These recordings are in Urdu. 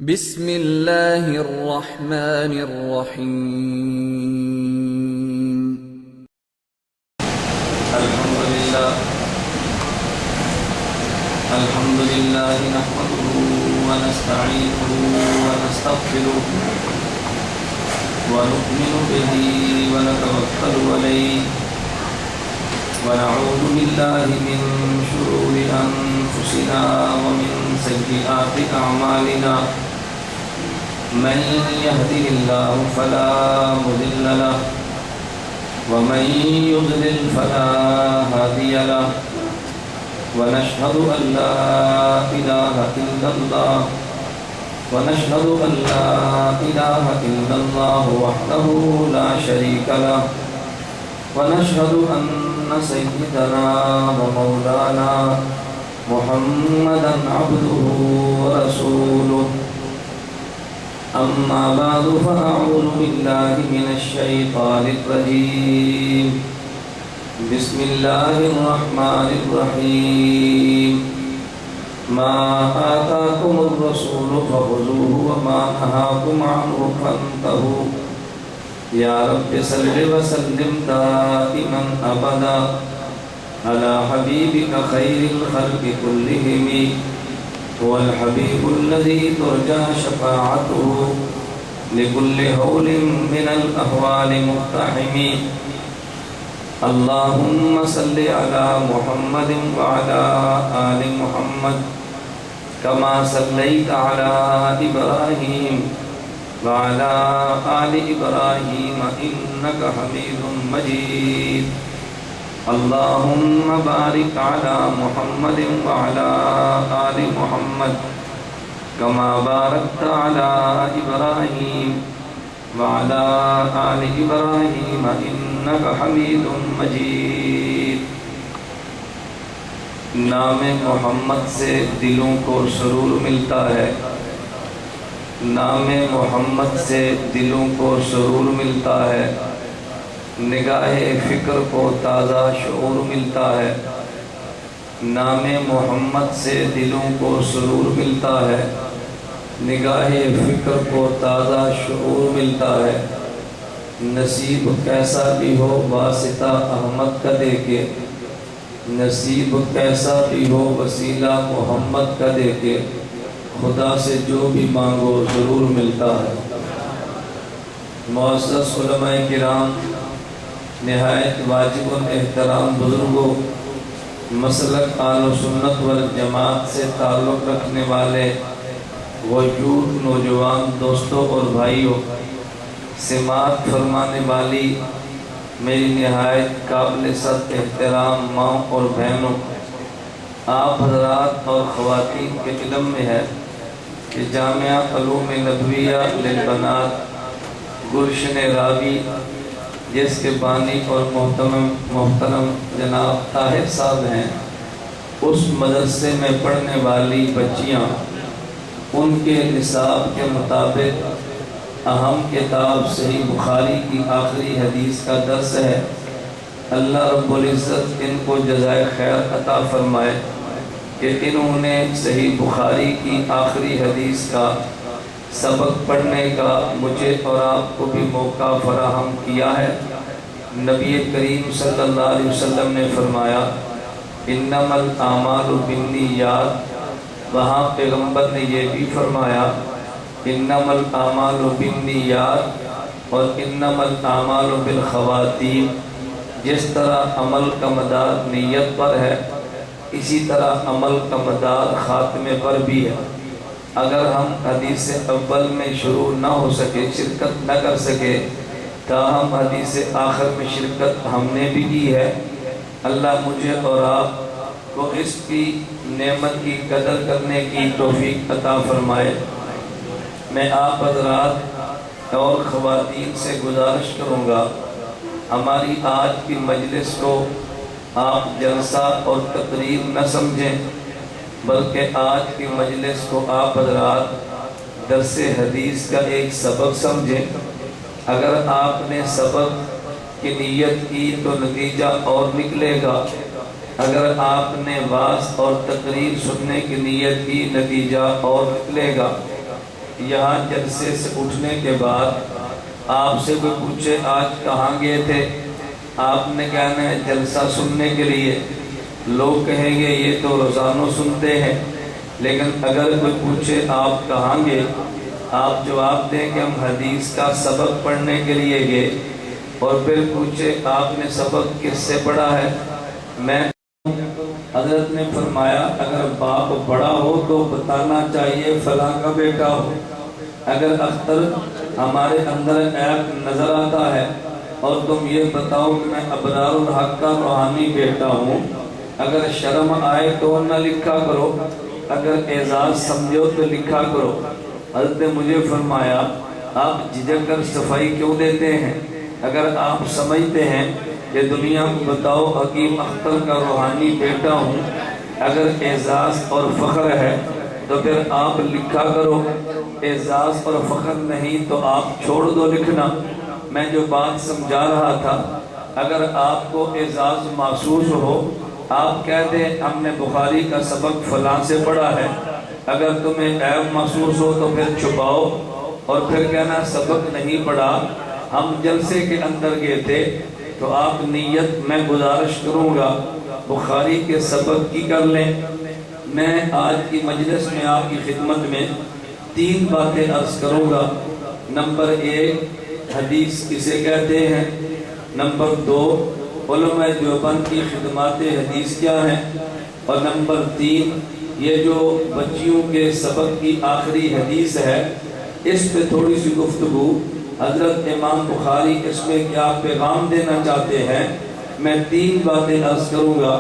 بسم اللہ الرحمن الرحیم الحمد للہ نحمده ونستعینه ونستغفره ونؤمن به ونتوکل علیہ ونعوذ باللہ من شرور انفسنا ومن سیئات اعمالنا من يهده الله فلا مضل له ومن يضلل فلا هادي له ونشهد أن لا إله إلا الله وحده لا شريك له ونشهد أن سيدنا ومولانا محمدا عبده ورسوله أما بعد فأعوذ بالله من الشيطان الرجيم بسم الله الرحمن الرحيم ما آتاكم الرسول فخذوه وما نهاكم عنه فانتهوا يا رب صل وسلم دائما أبدا على حبيبك خير الخلق كلهم هو الحبيب الذي ترجى شفاعته لكل هول من الأهوال مقتحم اللهم صل على محمد وعلى آل محمد كما صليت على إبراهيم وعلى آل إبراهيم إنك حميد مجيد اللهم بارك على محمد وعلى آل محمد كما باركت على إبراهيم وعلى آل إبراهيم إنك حميد مجيد نام محمد سے دلوں کو سرور ملتا ہے، نام محمد سے دلوں کو سرور ملتا ہے، نگاہ فکر کو تازہ شعور ملتا ہے، نام محمد سے دلوں کو سرور ملتا ہے، نگاہ فکر کو تازہ شعور ملتا ہے۔ نصیب کیسا بھی ہو واسطہ احمد کا دے کے، نصیب کیسا بھی ہو وسیلہ محمد کا دے کے، خدا سے جو بھی مانگو ضرور ملتا ہے۔ معزز علماء کرام، نہایت واجب الاحترام بزرگوں، مسلک اہل سنت والجماعت سے تعلق رکھنے والے وجود نوجوان دوستوں اور بھائیوں، سماعت فرمانے والی میری نہایت قابل صد احترام ماں اور بہنوں، آپ حضرات اور خواتین کے علم میں ہے کہ جامعہ علوم نبویہ للبنات گلشن راوی، جس کے بانی اور محترم جناب طاہر صاحب ہیں، اس مدرسے میں پڑھنے والی بچیاں، ان کے نصاب کے مطابق اہم کتاب صحیح بخاری کی آخری حدیث کا درس ہے۔ اللہ رب العزت ان کو جزائے خیر عطا فرمائے کہ انہوں نے صحیح بخاری کی آخری حدیث کا سبق پڑھنے کا مجھے اور آپ کو بھی موقع فراہم کیا ہے۔ نبی کریم صلی اللہ علیہ وسلم نے فرمایا انما الاعمال بالنیات، وہاں پیغمبر نے یہ بھی فرمایا انما الاعمال بالنیات اور انما الاعمال بالخواتیم۔ جس طرح عمل کا مدار نیت پر ہے، اسی طرح عمل کا مدار خاتمے پر بھی ہے۔ اگر ہم حدیث اول میں شروع نہ ہو سکے، شرکت نہ کر سکے، تاہم حدیث آخر میں شرکت ہم نے بھی کی ہے۔ اللہ مجھے اور آپ کو اس کی نعمت کی قدر کرنے کی توفیق عطا فرمائے۔ میں آپ حضرات اور خواتین سے گزارش کروں گا، ہماری آج کی مجلس کو آپ جلسہ اور تقریر نہ سمجھیں، بلکہ آج کی مجلس کو آپ حضرات درس حدیث کا ایک سبق سمجھیں۔ اگر آپ نے سبق کی نیت کی تو نتیجہ اور نکلے گا، اگر آپ نے وعظ اور تقریر سننے کی نیت کی نتیجہ اور نکلے گا۔ یہاں جلسے سے اٹھنے کے بعد آپ سے کوئی پوچھے آج کہاں گئے تھے، آپ نے کہنا ہے جلسہ سننے کے لیے، لوگ کہیں گے یہ تو روزانہ سنتے ہیں۔ لیکن اگر کوئی پوچھے آپ کہاں گئے، آپ جواب دیں کہ ہم حدیث کا سبق پڑھنے کے لیے گئے، اور پھر پوچھے آپ نے سبق کس سے پڑھا ہے، میں حضرت نے فرمایا اگر باپ بڑا ہو تو بتانا چاہیے فلاں کا بیٹا ہو۔ اگر اختر ہمارے اندر عیب نظر آتا ہے اور تم یہ بتاؤ کہ میں ابرار الحق کا روحانی بیٹا ہوں، اگر شرم آئے تو نہ لکھا کرو، اگر اعزاز سمجھو تو لکھا کرو۔ حضرت نے مجھے فرمایا آپ جھجک کر صفائی کیوں دیتے ہیں؟ اگر آپ سمجھتے ہیں کہ دنیا کو بتاؤ حکیم اختر کا روحانی بیٹا ہوں، اگر اعزاز اور فخر ہے تو پھر آپ لکھا کرو، اعزاز اور فخر نہیں تو آپ چھوڑ دو لکھنا۔ میں جو بات سمجھا رہا تھا، اگر آپ کو اعزاز محسوس ہو آپ کہہ دیں ہم نے بخاری کا سبق فلاں سے پڑھا ہے، اگر تمہیں عیب محسوس ہو تو پھر چھپاؤ اور پھر کہنا سبق نہیں پڑھا، ہم جلسے کے اندر گئے تھے۔ تو آپ نیت میں گزارش کروں گا بخاری کے سبق کی کر لیں۔ میں آج کی مجلس میں آپ کی خدمت میں 3 باتیں عرض کروں گا۔ نمبر 1 حدیث کسے کہتے ہیں، نمبر 2 علماء دیوبند کی خدمات حدیث کیا ہیں، اور نمبر 3 یہ جو بچیوں کے سبق کی آخری حدیث ہے اس پہ تھوڑی سی گفتگو۔ حضرت امام بخاری اس میں کیا پیغام دینا چاہتے ہیں، میں 3 باتیں عرض کروں گا،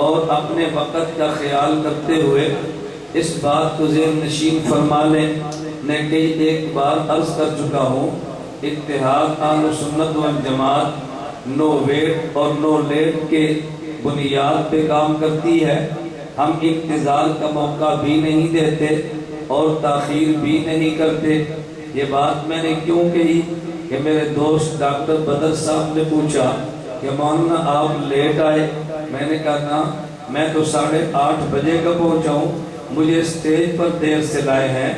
اور اپنے وقت کا خیال کرتے ہوئے اس بات کو ذہن نشین فرما لیں۔ میں کئی ایک بار عرض کر چکا ہوں، اتحاد اہل سنت والجماعت نو ویٹ اور نو لیٹ کے بنیاد پہ کام کرتی ہے۔ ہم انتظار کا موقع بھی نہیں دیتے اور تاخیر بھی نہیں کرتے۔ یہ بات میں نے کیوں کہی کہ میرے دوست ڈاکٹر بدر صاحب نے پوچھا کہ مولانا آپ لیٹ آئے، میں نے کہا نا میں تو 8:30 بجے کا پہنچا ہوں، مجھے اسٹیج پر دیر سے لائے ہیں۔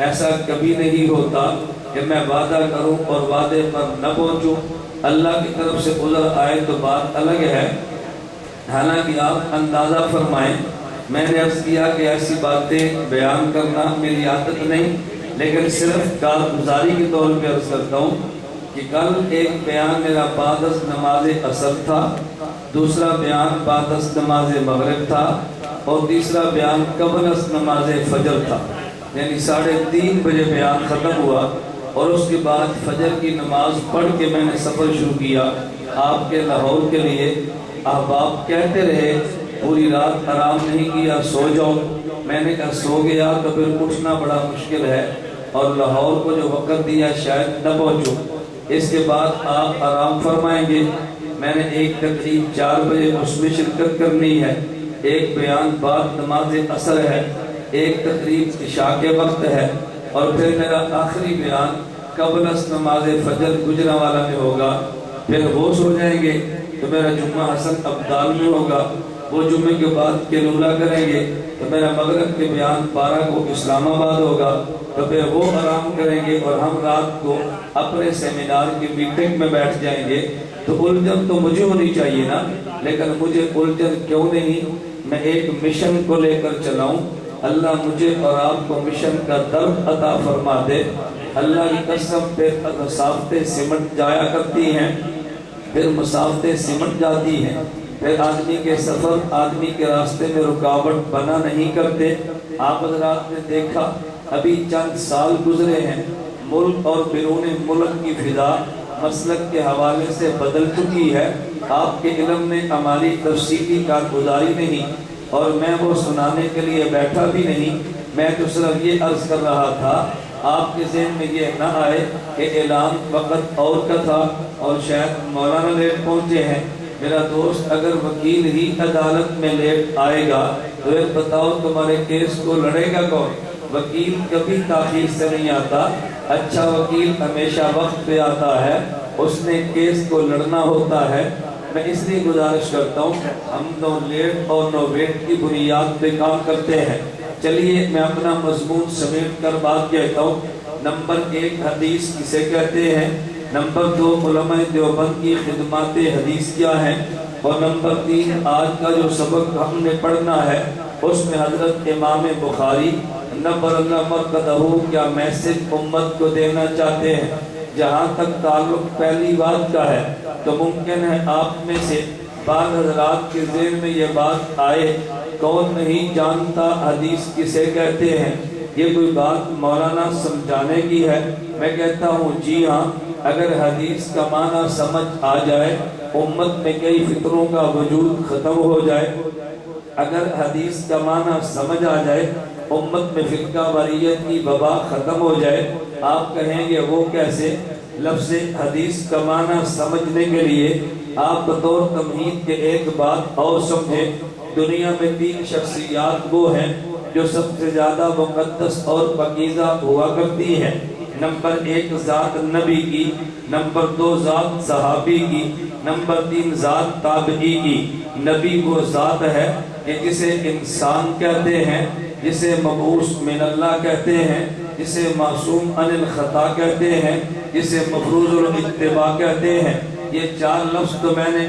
ایسا کبھی نہیں ہوتا کہ میں وعدہ کروں اور وعدے پر نہ پہنچوں، اللہ کی طرف سے عذر آئے تو بات الگ ہے۔ حالانکہ آپ اندازہ فرمائیں، میں نے عرض کیا کہ ایسی باتیں بیان کرنا میری عادت نہیں، لیکن صرف کارگزاری کے طور پہ عرض کرتا ہوں کہ کل ایک بیان میرا بعد از نماز عصر تھا، دوسرا بیان بعد از نماز مغرب تھا، اور تیسرا بیان قبل از نماز فجر تھا، یعنی 3:30 بجے بیان ختم ہوا، اور اس کے بعد فجر کی نماز پڑھ کے میں نے سفر شروع کیا آپ کے لاہور کے لیے۔ احباب کہتے رہے پوری رات آرام نہیں کیا، سو جاؤ، میں نے کہا سو گیا تو پھر اٹھنا بڑا مشکل ہے، اور لاہور کو جو وقت دیا شاید نہ پہنچو، اس کے بعد آپ آرام فرمائیں گے۔ میں نے ایک تقریب 4 بجے اس میں شرکت کرنی ہے، ایک بیان بعد نماز عصر ہے، ایک تقریب عشاء کے وقت ہے، اور پھر میرا آخری بیان قبل از نماز فجر گجرانوالہ میں ہوگا۔ پھر ہوش ہو جائیں گے تو میرا جمعہ حسن ابدال میں ہوگا، وہ جمعے کے بعد کیلولا کریں گے تو میرا مغرب کے بیان 12 کو اسلام آباد ہوگا، تو پھر وہ آرام کریں گے اور ہم رات کو اپنے سیمینار کی میٹنگ میں بیٹھ جائیں گے۔ تو الجھن تو مجھے ہونی چاہیے نا، لیکن مجھے الجھن کیوں نہیں، میں ایک مشن کو لے کر چلاؤں۔ اللہ مجھے اور آپ کو مشن کا درد عطا فرما دے۔ اللہ کی قسم پہ مسافتیں سمٹ جایا کرتی ہیں، پھر مسافتیں سمٹ جاتی ہیں، پھر آدمی کے سفر آدمی کے راستے میں رکاوٹ بنا نہیں کرتے۔ آپ حضرات نے دیکھا ابھی چند سال گزرے ہیں، ملک اور بیرون ملک کی فضا مسلک کے حوالے سے بدل چکی ہے۔ آپ کے علم میں ہماری تفصیلی کارگزاری نہیں، اور میں وہ سنانے کے لیے بیٹھا بھی نہیں، میں تو صرف یہ عرض کر رہا تھا آپ کے ذہن میں یہ نہ آئے کہ اعلان وقت اور کا تھا اور شاید مولانا لیٹ پہنچے ہیں۔ میرا دوست اگر وکیل ہی عدالت میں لیٹ آئے گا تو ایک بتاؤ تمہارے کیس کو لڑے گا کون؟ وکیل کبھی تاخیر سے نہیں آتا، اچھا وکیل ہمیشہ وقت پہ آتا ہے، اس نے کیس کو لڑنا ہوتا ہے۔ میں اس لیے گزارش کرتا ہوں ہم نو لیٹ اور نو ویٹ کی بنیاد پہ کام کرتے ہیں، چلیے میں اپنا مضمون سمیٹ کر بات کہتا ہوں۔ نمبر 1 حدیث کسے کہتے ہیں، نمبر 2 علماء دیوبند کی خدمات حدیث کیا ہیں، اور نمبر 3 آج کا جو سبق ہم نے پڑھنا ہے اس میں حضرت امام بخاری نبر اللہ مرقدہ کیا میسج امت کو دینا چاہتے ہیں۔ جہاں تک تعلق پہلی بات کا ہے تو ممکن ہے آپ میں سے بعض حضرات کے ذہن میں یہ بات آئے، کون نہیں جانتا حدیث کسے کہتے ہیں، یہ کوئی بات مولانا سمجھانے کی ہے؟ میں کہتا ہوں جی ہاں، اگر حدیث کا معنی سمجھ آ جائے امت میں کئی فطروں کا وجود ختم ہو جائے۔ اگر حدیث کا معنی سمجھ آ جائے امت میں فرقہ واریت کی وبا ختم ہو جائے۔ آپ کہیں گے وہ کیسے؟ لفظ حدیث کا معنی سمجھنے کے لیے آپ بطور تمہید کے ایک بات اور سمجھیں۔ دنیا میں 3 شخصیات وہ ہیں جو سب سے زیادہ مقدس اور پاکیزہ ہوا کرتی ہیں۔ نمبر 1 ذات نبی کی، نمبر 2 ذات صحابی کی، نمبر 3 ذات تابعی کی۔ نبی وہ ذات ہے کہ جسے انسان کہتے ہیں، جسے مبعوث من اللہ کہتے ہیں، جسے معصوم عن الخطا کہتے ہیں، جسے مفروض الاتباع کہتے ہیں۔ یہ 4 لفظ تو میں نے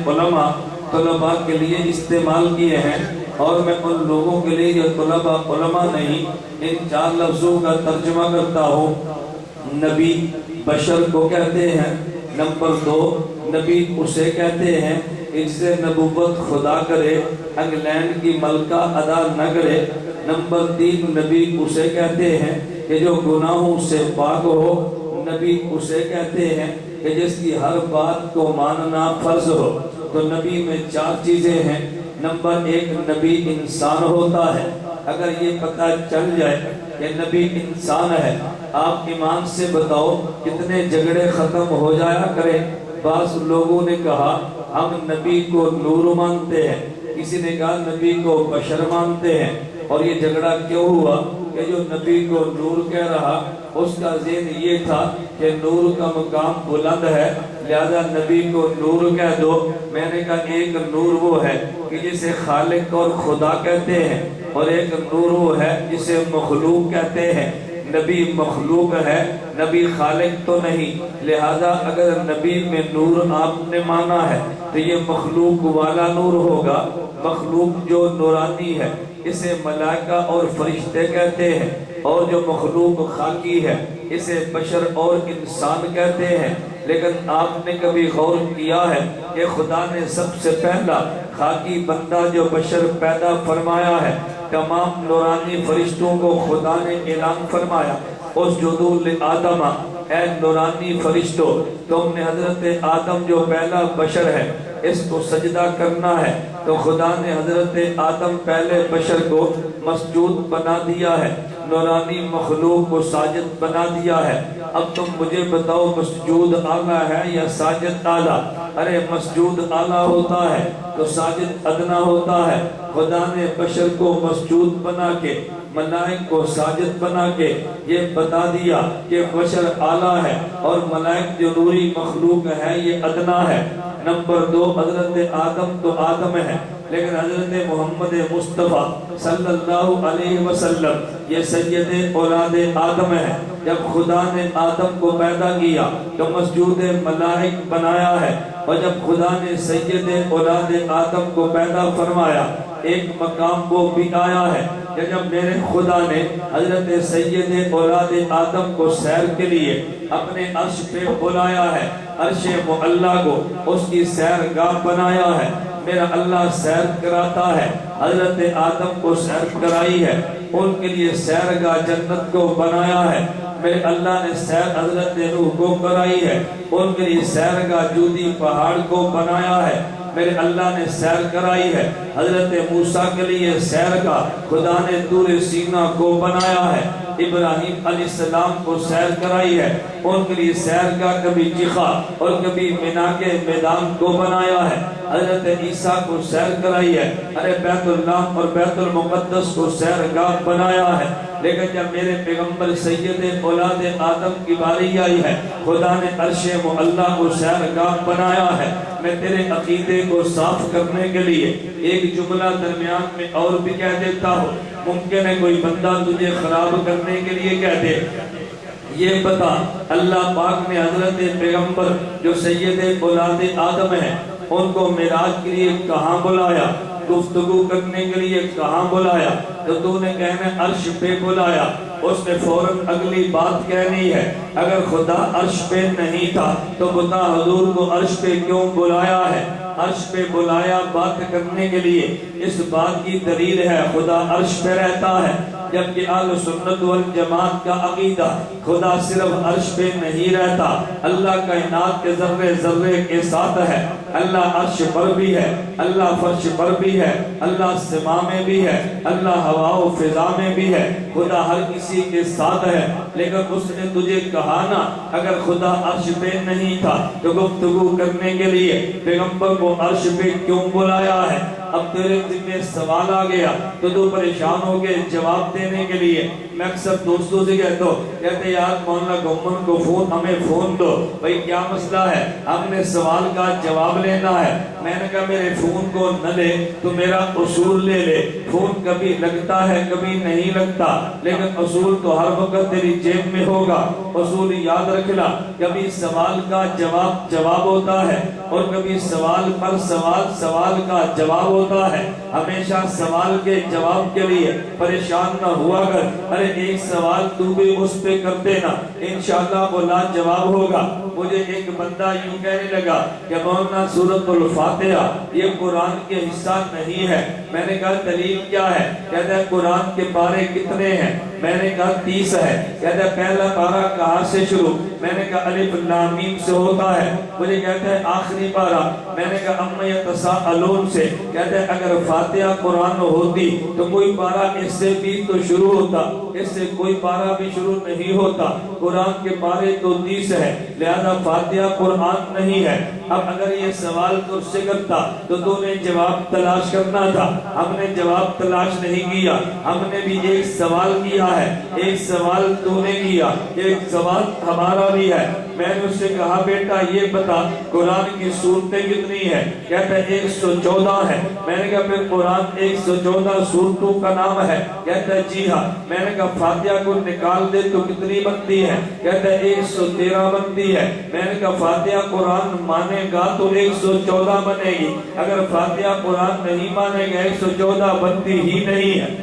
طلباء کے لیے استعمال کیے ہیں، اور میں ان لوگوں کے لیے جو علماء نہیں، ان 4 لفظوں کا ترجمہ کرتا ہوں۔ نبی بشر کو کہتے ہیں، نمبر 2 نبی اسے کہتے ہیں اس سے نبوت خدا کرے، انگلینڈ کی ملکہ ادا نہ کرے۔ نمبر 3 نبی اسے کہتے ہیں کہ جو گناہوں سے پاک ہو۔ نبی اسے کہتے ہیں کہ جس کی ہر بات کو ماننا فرض ہو۔ تو نبی میں 4 چیزیں ہیں۔ نمبر 1 نبی انسان ہوتا ہے۔ اگر یہ پتہ چل جائے کہ نبی انسان ہے، آپ ایمان سے بتاؤ کتنے جھگڑے ختم ہو جایا کریں۔ بعض لوگوں نے کہا ہم نبی کو نور مانتے ہیں، کسی نے کہا نبی کو بشر مانتے ہیں، اور یہ جھگڑا کیوں ہوا کہ جو نبی کو نور کہہ رہا اس کا ذہن یہ تھا کہ نور کا مقام بلند ہے، لہذا نبی کو نور کہہ دو۔ میں نے کہا ایک نور وہ ہے کہ جسے خالق اور خدا کہتے ہیں، اور ایک نور وہ ہے جسے مخلوق کہتے ہیں۔ نبی مخلوق ہے، نبی خالق تو نہیں، لہذا اگر نبی میں نور آپ نے مانا ہے تو یہ مخلوق والا نور ہوگا۔ مخلوق جو نورانی ہے اسے ملائکہ اور فرشتے کہتے ہیں، اور جو مخلوق خاکی ہے اسے بشر اور انسان کہتے ہیں۔ لیکن آپ نے کبھی غور کیا ہے کہ خدا نے سب سے پہلا خاکی بندہ جو بشر پیدا فرمایا ہے، تمام نورانی فرشتوں کو خدا نے اعلان فرمایا اسجدوا لآدم، اے نورانی فرشتوں تم نے حضرت آدم جو پہلا بشر ہے اس کو سجدہ کرنا ہے۔ تو خدا نے حضرت آدم پہلے بشر کو مسجود بنا دیا ہے، نورانی مخلوق کو ساجد بنا دیا ہے۔ اب تم مجھے بتاؤ مسجود اعلیٰ ہے یا ساجد اعلیٰ؟ ارے مسجود اعلیٰ ہوتا ہے تو ساجد ادنا ہوتا ہے۔ خدا نے بشر کو مسجود بنا کے، ملائک کو ساجد بنا کے یہ بتا دیا کہ بشر اعلیٰ ہے اور ملائک جو نوری مخلوق ہے یہ ادنا ہے۔ نمبر 2 حضرت آدم تو آدم ہے، لیکن حضرت محمد مصطفیٰ صلی اللہ علیہ وسلم یہ سید اولاد آدم ہے۔ جب خدا نے آدم کو پیدا کیا تو مسجود ملائک بنایا ہے، اور جب خدا نے سید اولاد آدم کو پیدا فرمایا ایک مقام وہ بھی آیا ہے کہ جب میرے خدا نے حضرت سید اولاد آدم کو سیر کے لیے اپنے عرش پہ بلایا ہے، عرش معلیٰ کو اس کی سیر گاہ بنایا ہے، میرا اللہ سیر کراتا ہے، حضرت آدم کو سیر کرائی ہے، ان کے لیے سیر گاہ جنت کو بنایا ہے، میرے اللہ نے سیر حضرت نوح کو کرائی ہے، ان کے لیے سیر گاہ جودی پہاڑ کو بنایا ہے، میرے اللہ نے سیر کرائی ہے، حضرت موسیٰ کے لیے سیر گاہ خدا نے طور سینا کو بنایا ہے، ابراہیم علیہ السلام کو سیر کرائی ہے، ان کے لیے سیر گاہ کبھی چیخا اور کبھی مینا کے میدان کو بنایا ہے، حضرت عیسیٰ کو سیر کرائی ہے، ارے بیت اللہ اور بیت المقدس کو سیر گاہ بنایا ہے۔ لیکن جب میرے پیغمبر سید اولاد آدم کی باری آئی ہے، خدا نے عرش معلیٰ کو سیر گاہ بنایا ہے۔ میں تیرے عقیدے کو صاف کرنے کے لیے ایک جملہ درمیان میں اور بھی کہہ دیتا ہوں، ممکن ہے کوئی بندہ تجھے خراب کرنے کے لیے کہہ دے، یہ بتا اللہ پاک نے حضرت پیغمبر جو سید اولاد آدم ہیں ان کو معراج کے لیے کہاں بلایا، گفتگو کرنے کے لیے کہاں بلایا؟ تو نے کہنا عرش پہ بلایا، اس نے فوراً اگلی بات کہنی ہے، اگر خدا عرش پہ نہیں تھا تو بتا حضور کو عرش پہ کیوں بلایا ہے؟ عرش پہ بلایا بات کرنے کے لیے، اس بات کی دلیل ہے خدا عرش پہ رہتا ہے، جبکہ اہل سنت والجماعت کا عقیدہ خدا صرف عرش پہ نہیں رہتا، اللہ کائنات کے ذرے ذرے کے ساتھ ہے، اللہ عرش پر بھی ہے، اللہ فرش پر بھی ہے، اللہ سما میں بھی ہے، اللہ ہوا و فضا میں بھی ہے، خدا ہر کسی کے ساتھ ہے۔ لیکن اس نے تجھے کہا نا اگر خدا عرش پہ نہیں تھا تو گفتگو کرنے کے لیے پیغمبر کو عرش پہ کیوں بلایا ہے؟ اب تیرے ذہن میں سوال آ گیا تو تو پریشان ہو گئے جواب دینے کے لیے۔ میں اکثر دوستوں سے کہتا ہوں، کہتے یار مولانا گومن کو ہمیں فون دو، بھئی کیا مسئلہ ہے، ہم نے سوال کا جواب لینا ہے۔ میں نے کہا میرے فون کو نہ لے تو میرا اصول لے لے، فون کبھی لگتا ہے کبھی نہیں لگتا، لیکن اصول تو ہر وقت تیری جیب میں ہوگا۔ اصول یاد رکھنا، کبھی سوال کا جواب ہوتا ہے اور کبھی سوال پر سوال کا جواب ہوتا ہے۔ ہمیشہ سوال کے جواب کے لیے پریشان نہ ہوا کر، ارے ایک سوال تو بھی اس پہ کر دینا، انشاءاللہ وہ لا جواب ہوگا۔ مجھے ایک بندہ یوں کہنے لگا کہ مولانا سورۃ الفاتحہ یہ قرآن کے حصہ نہیں ہے۔ میں نے کہا دلیل کیا ہے؟ کہتا ہے قرآن کے پارے کتنے ہیں؟ میں نے کہا 30 ہے۔ کہتا ہے پہلا پارہ کہاں سے شروع؟ میں نے کہا الف لام میم سے ہوتا ہے۔ مجھے کہتا ہے آخری پارہ؟ میں نے کہا اما یتساءلون سے۔ کہتا ہے اگر فاتحہ قرآن ہوتی تو کوئی پارہ اس سے بھی تو شروع ہوتا، اس سے کوئی پارہ بھی شروع نہیں ہوتا۔ قرآن کے پارے تو 30 ہے، لہذا فاتحہ قرآن نہیں ہے۔ اب اگر یہ سوال تجھ سے کرتا تو نے جواب تلاش کرنا تھا، ہم نے جواب تلاش نہیں کیا، ہم نے بھی ایک سوال کیا ہے، ایک سوال تو نے کیا، ایک سوال ہمارا بھی ہے۔ میں نے اس سے کہا بیٹا یہ بتا قرآن کی صورتیں کتنی ہیں؟ کہتا ہے 114 ہے۔ میں نے کہا پھر قرآن 114 صورتوں کا نام ہے؟ کہتا ہے جی ہاں۔ میں نے کہا فاتحہ کو نکال دے تو کتنی بنتی ہے؟ کہتا ہے 113 بنتی ہے۔ میں نے کہا فاتحہ قرآن مانے گا تو 114 بنے گی، اگر فاتحہ قرآن نہیں مانے گا 114 بنتی ہی نہیں ہے۔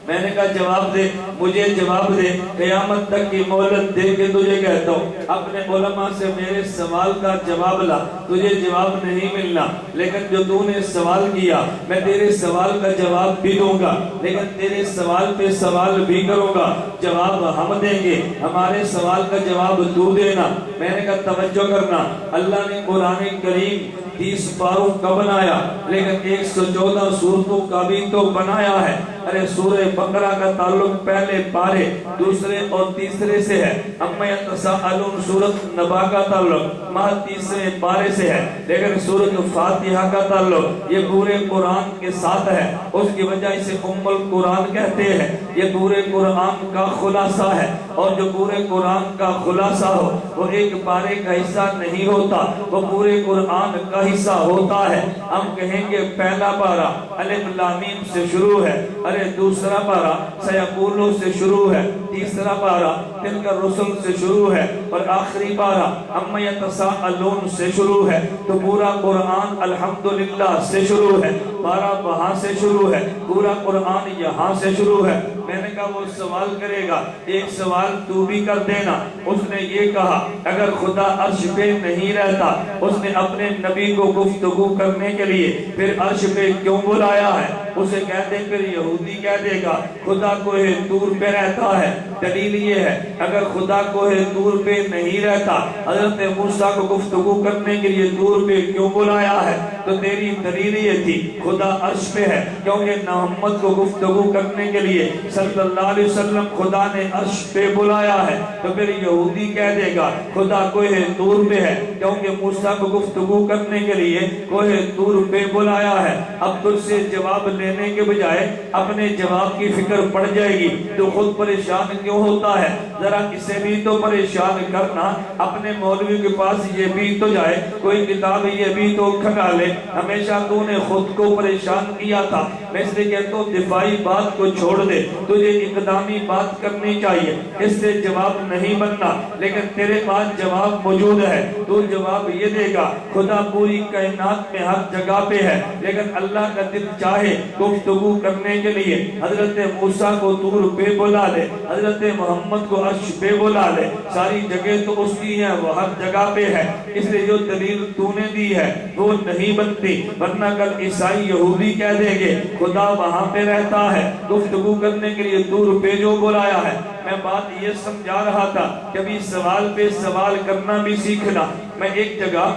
میں نے کہا جواب دے، مجھے جواب دے، قیامت تک کی مہلت دے کے تجھے کہتا ہوں اپنے علماء سے میرے سوال کا جواب لا، تجھے جواب نہیں ملنا، لیکن جو تو نے سوال کیا میں تیرے سوال کا جواب بھی دوں گا، لیکن تیرے سوال پہ سوال بھی کروں گا، جواب ہم دیں گے، ہمارے سوال کا جواب تو دینا۔ میں نے کہا توجہ کرنا، اللہ نے قرآن کریم 30 پاروں کا بنایا لیکن 114 صورتوں کا بھی تو بنایا ہے۔ ارے سورہ بقرہ کا تعلق پہلے پارے دوسرے اور تیسرے سے ہے، اما یتساءلون سورۃ نبا کا تعلق محض تیسرے پارے سے ہے، لیکن سورۃ فاتحہ کا تعلق یہ پورے قرآن کے ساتھ ہے، اس کی وجہ اسے ام القرآن کہتے ہیں۔ یہ پورے قرآن کا خلاصہ ہے، اور جو پورے قرآن کا خلاصہ ہو وہ ایک پارے کا حصہ نہیں ہوتا، وہ پورے قرآن کا حصہ ہوتا ہے۔ ہم کہیں گے پہلا پارہ الف لام میم سے شروع ہے، ارے دوسرا پارہ سیقولون سے شروع ہے، تیسرا پارہ تلک الرسل سے شروع ہے، اور آخری پارہ اما یتساءلون سے شروع ہے۔ تو پورا قرآن الحمدللہ سے شروع ہے، پارہ وہاں سے شروع ہے، پورا قرآن یہاں سے شروع ہے۔ میں نے کہا وہ سوال کرے گا، ایک سوال تو بھی کر دینا۔ اس نے یہ کہا اگر خدا عرش پہ نہیں رہتا اس نے اپنے نبی کو گفتگو کرنے کے لیے پھر عرش پہ کیوں بلایا ہے؟ اسے کہہ دے، پھر یہودی کہہ دے گا خدا کوہ طور پہ رہتا ہے۔ دلیل یہ ہے اگر خدا کوہ طور پہ نہیں رہتا حضرت موسیٰ کو گفتگو کرنے کے لیے طور پہ کیوں بلایا ہے؟ تو تیری دلیل یہ تھی خدا عرش پہ ہے کیونکہ محمد کو گفتگو کرنے کے لیے صلی اللہ علیہ وسلم خدا نے عرش پہ بلایا ہے۔ تو پھر یہودی کہہ دے گا خدا کوہ طور پہ ہے کیونکہ موسیٰ کو گفتگو کرنے کے لیے کوہ طور پہ بلایا ہے۔ اب تجھ سے جواب لینے کے بجائے اپنے جواب کی فکر پڑ جائے گی تو خود پریشان کیوں ہوتا ہے؟ ذرا اسے بھی تو پریشان کرنا، اپنے مولوی کے پاس یہ بھی تو جائے، کوئی کتاب یہ بھی تو کھنگا لے۔ ہمیشہ تو نے خود کو پریشان کیا تھا، میں اس لیے کہتا ہوں دفاعی بات کو چھوڑ دے, تجھے اقدامی بات کرنی چاہیے, اس سے جواب نہیں بننا, لیکن تیرے پاس جواب موجود ہے. تو جواب یہ دے گا, خدا پوری کائنات میں ہر جگہ پہ ہے, لیکن اللہ کا دل چاہے گفتگو کرنے کے لیے حضرت موسیٰ کو طور پہ بلا لے, حضرت محمد کو عرش پہ بلا لے. ساری جگہ تو اس کی ہے, وہ ہر جگہ پہ ہے, اس لیے جو دلیل تو نے دی ہے وہ نہیں بنتی, ورنہ کل عیسائی یہودی کہہ دیں گے خدا وہاں پہ رہتا ہے. گفتگو کرنے کے لیے طور پہ جو بلایا ہے. میں بات یہ سمجھا رہا تھا, کبھی سوال پہ سوال کرنا بھی سیکھنا. میں ایک جگہ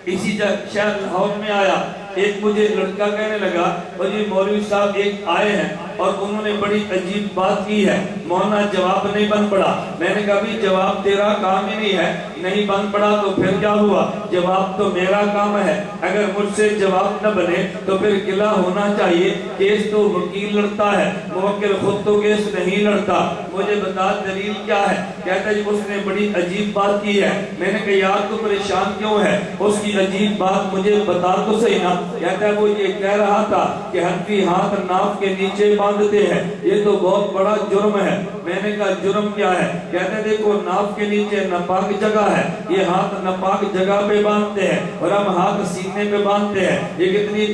اسی شہر لاہور میں آیا, ایک مجھے لڑکا کہنے لگا جی مولوی صاحب ایک آئے ہیں اور انہوں نے بڑی عجیب بات کی ہے, مولانا جواب نہیں بن پڑا. میں نے کہا بھی جواب تیرا کام ہی نہیں ہے, نہیں بن پڑا تو پھر کیا ہوا, جواب تو میرا کام ہے. اگر مجھ سے جواب نہ بنے تو پھر گلہ ہونا چاہیے, کیس تو وکیل لڑتا ہے, موکل خود تو کیس نہیں لڑتا. مجھے بتا دلیل کیا ہے, کہتا ہے اس نے بڑی عجیب بات کی ہے. میں نے کہا یار تو پریشان کیوں ہے, اس کی عجیب بات مجھے بتا تو صحیح نا. کہتا ہے وہ یہ کہہ رہا تھا کہ حنفی ہاتھ ناف کے نیچے باندھتے ہیں, یہ تو بہت بڑا جرم ہے. میں نے کہا جرم کیا ہے, کہتے دیکھو ناف کے نیچے ناپاک جگہ ہے, یہ ہاتھ ناپاک جگہ پہ باندھتے ہیں اور ہم ہاتھ سینے پہ باندھتے ہیں, یہ کتنی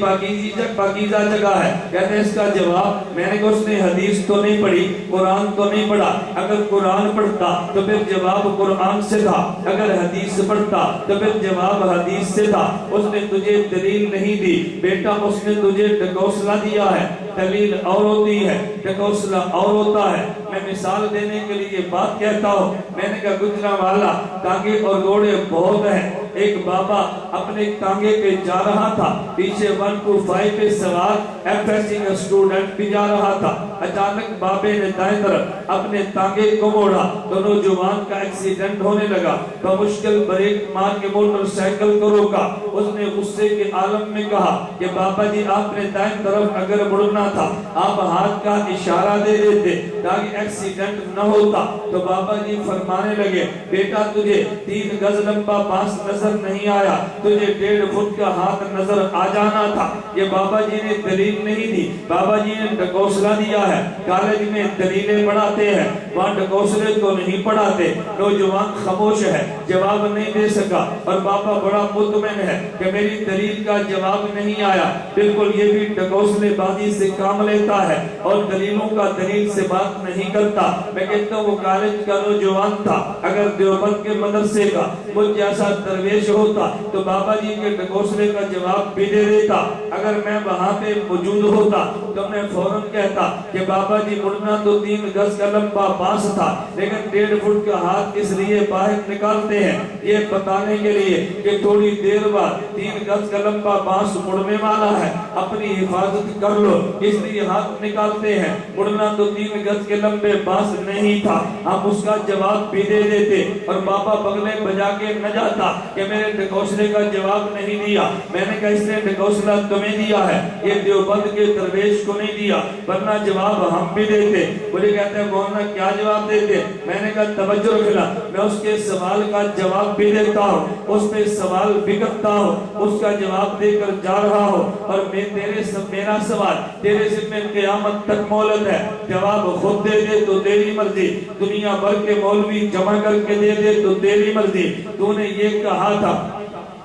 پاکیزہ جگہ ہے. کہتے ہیں اس کا جواب, میں نے کہا اس نے حدیث تو نہیں پڑھی, قرآن تو نہیں پڑھا. اگر قرآن پڑھتا تو پھر جواب قرآن سے تھا, اگر حدیث پڑھتا تو پھر جواب حدیث سے تھا. اس نے تجھے دلیل نہیں دی بیٹا, اس نے تجھے ڈکوسلا دیا ہے. دلیل اور ہوتی ہے, ڈکوسلا اور ہوتا ہے. میں مثال دینے کے لیے بات کہتا ہوں. میں نے کہا گجرانوالا ٹانگے اور گھوڑے بہت ہیں. ایک بابا اپنے ٹانگے پہ جا رہا تھا, پیچھے 1 to 5 پہ سوار ایفیسی کا اسٹوڈنٹ بھی جا رہا تھا. اچانک بابے نے دائیں طرف اپنے ٹانگے کو موڑا تو نوجوان کا ایکسیڈنٹ ہونے لگا. بمشکل بریک مار کے موٹر سائیکل کو روکا. اس نے غصے کے عالم میں کہا کہ بابا جی آپ نے دائیں طرف اگر مڑنا تھا آپ ہاتھ کا اشارہ دے دیتے تاکہ ایکسیڈنٹ نہ ہوتا. تو بابا جی فرمانے لگے بیٹا تجھے 3 گز لمبا بانس نظر نہیں آیا, تجھے 1.5 فٹ کا ہاتھ نظر آ جانا تھا. یہ بابا جی نے دلیل نہیں دی, بابا جی نے ڈکوسلا دیا ہے. کالج میں دلیلیں پڑھاتے ہیں, وہاں ڈکوسلے تو نہیں پڑھاتے. نوجوان خاموش ہے, جواب نہیں دے سکا, اور بابا بڑا مطمئن ہے کہ میری دلیل کا جواب نہیں آیا. بالکل یہ بھی ڈکوسلے بازی سے کام لیتا ہے اور دلیلوں کا دلیل سے بات نہیں کرتا. میں کہتا ہوں وہ کالج کا نوجوان تھا, اگر دیوبند کے مدرسے کا مجھ جیسا درویش ہوتا تو بابا جی کے ڈکوسلے کا جواب بھی دے دیتا. اگر میں وہاں پہ موجود ہوتا تو میں فوراً کہتا کہ بابا جی مڑنا تو 3 گز کا لمبا بانس تھا, لیکن 1.5 فٹ کا ہاتھ اس لیے باہر نکالتے ہیں یہ بتانے کے لیے کہ تھوڑی دیر بعد 3 گز کا لمبا بانس مڑنے والا ہے, اپنی حفاظت کر لو, اس لیے ہاتھ نکالتے ہیں. مڑنا تو 3 گز کے لمبے بانس نہیں تھا, ہم اس کا جواب بھی دے دیتے اور بابا بغلے بجا کے نہ جاتا کہ میرے ڈکوسلے کا جواب نہیں دیا. میں نے کہا اس نے ڈکوسلا تمہیں دیا ہے, یہ دیوبند کے درویش کو نہیں دیا, ورنہ جواب ہم بھی دیتے. بولے کہتے ہیں مولانا کیا جواب دیتے. میں نے کہا توجہ رکھنا, میں اس کے سوال کا جواب بھی دیتا ہوں, اس پہ سوال بھی کرتا ہوں, اس کا جواب دے کر جا رہا ہوں. اور میرا سوال تیرے ذمہ قیامت تک مولد ہے, جواب خود دے دے تو تیری مرضی, دنیا بھر کے مولوی جمع کر کے دے دے تو تیری مرضی. تو نے یہ کہا تھا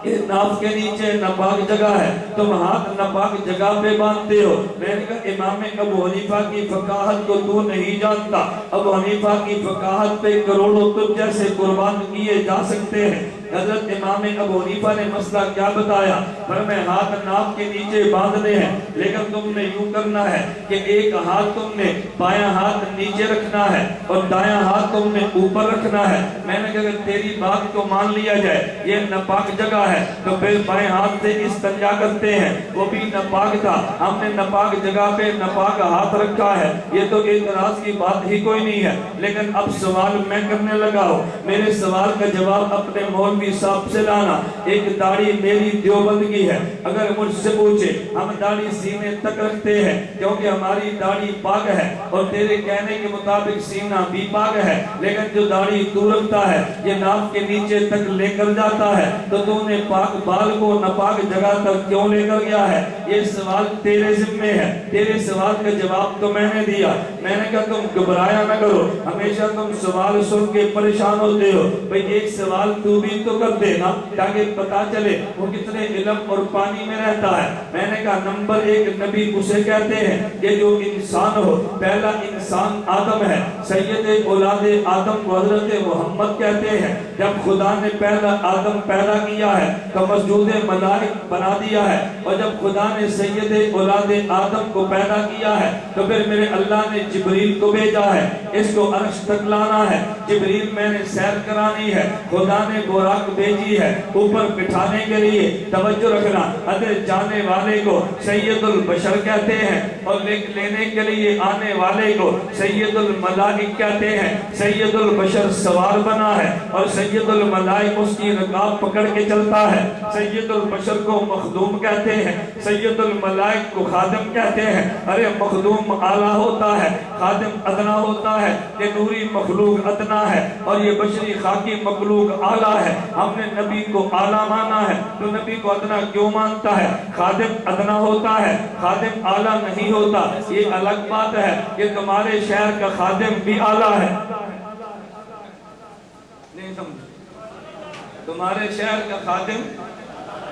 کہ ناف کے نیچے ناپاک جگہ ہے, تم ہاتھ ناپاک جگہ پہ باندھتے ہو. میں نے کہا امام ابو حنیفہ کی فقاہت کو تو نہیں جانتا, ابو حنیفہ کی فقاہت پہ کروڑوں تجھ جیسے قربان کیے جا سکتے ہیں. حضرت امام ابو حنیفہ نے مسئلہ کیا بتایا, فرمایا ہاتھ ناف کے نیچے باندھنے ہیں, لیکن تم نے یوں کرنا ہے کہ ایک ہاتھ تم نے بایاں ہاتھ نیچے رکھنا ہے اور دایاں ہاتھ تم نے اوپر رکھنا ہے. میں نے کہا اگر تیری بات کو مان لیا جائے یہ ناپاک جگہ ہے تو پھر بائیں ہاتھ سے استنجا کرتے ہیں, وہ بھی ناپاک تھا, ہم نے ناپاک جگہ پہ ناپاک ہاتھ رکھا ہے, یہ تو اعتراض کی بات ہی کوئی نہیں ہے. لیکن اب سوال میں کرنے لگا ہوں, میرے سوال کا جواب اپنے مول مولوی صاحب سے لانا. ایک داڑھی میری دیوبند کی ہے. اگر مجھ سے پوچھے ہم داڑھی سینے تک رکھتے ہیں کیونکہ ہماری داڑھی پاک ہے اور تیرے کہنے کے مطابق سینہ بھی پاک ہے, لیکن جو داڑھی تو رکھتا ہے یہ ناف کے نیچے تک لے کر جاتا ہے, تو تو نے پاک بال کو ناپاک جگہ تک کیوں لے کر گیا ہے؟ یہ سوال تیرے ذمے ہے. تیرے سوال کا جواب تو میں نے دیا. میں نے کہا تم گھبرایا نہ کرو, ہمیشہ تم سوال سن کے پریشان ہوتے ہو, بھئی ایک سوال تو بھی تو کر دینا تاکہ پتا چلے وہ کتنے علم اور پانی میں رہتا ہے. میں نے کہا نمبر 1 نبی اسے کہتے ہیں کہ جو انسان ہو. پہلا انسان آدم ہے, سید اولاد آدم کو حضرت محمد کہتے ہیں. جب خدا نے پہلا آدم پیدا کیا ہے تو مسجود ملائک بنا دیا ہے, اور جب خدا نے سید اولاد آدم کو پیدا کیا ہے تو پھر میرے اللہ نے جبریل کو بھیجا ہے, اس کو عرش تک لانا ہے. جبریل میں نے سیر کرانی ہے, خدا نے براق بھیجی ہے اوپر بٹھانے کے لیے. توجہ رکھنا, حضرت جانے والے کو سید البشر کہتے ہیں اور لینے کے لیے آنے والے کو سید الملائک کہتے ہیں. سید البشر سوار بنا ہے اور سید الملائک اس کی رکاب پکڑ کے چلتا ہے. سید البشر کو مخدوم کہتے ہیں, سید الملائک کو خادم کہتے ہیں. ارے مخدوم اعلیٰ ہوتا ہے, خادم ادنا ہوتا ہے. کہ نوری مخلوق ادنا ہے اور یہ بشری خاکی مخلوق اعلیٰ ہے. ہم نے نبی کو اعلیٰ مانا ہے تو نبی کو ادنا کیوں مانتا ہے؟ خادم ادنا ہوتا ہے, خادم اعلیٰ نہیں ہوتا. یہ الگ بات ہے کہ تمہارے شہر کا خادم بھی اعلیٰ ہے. نہیں سمجھ, تمہارے شہر کا خادم,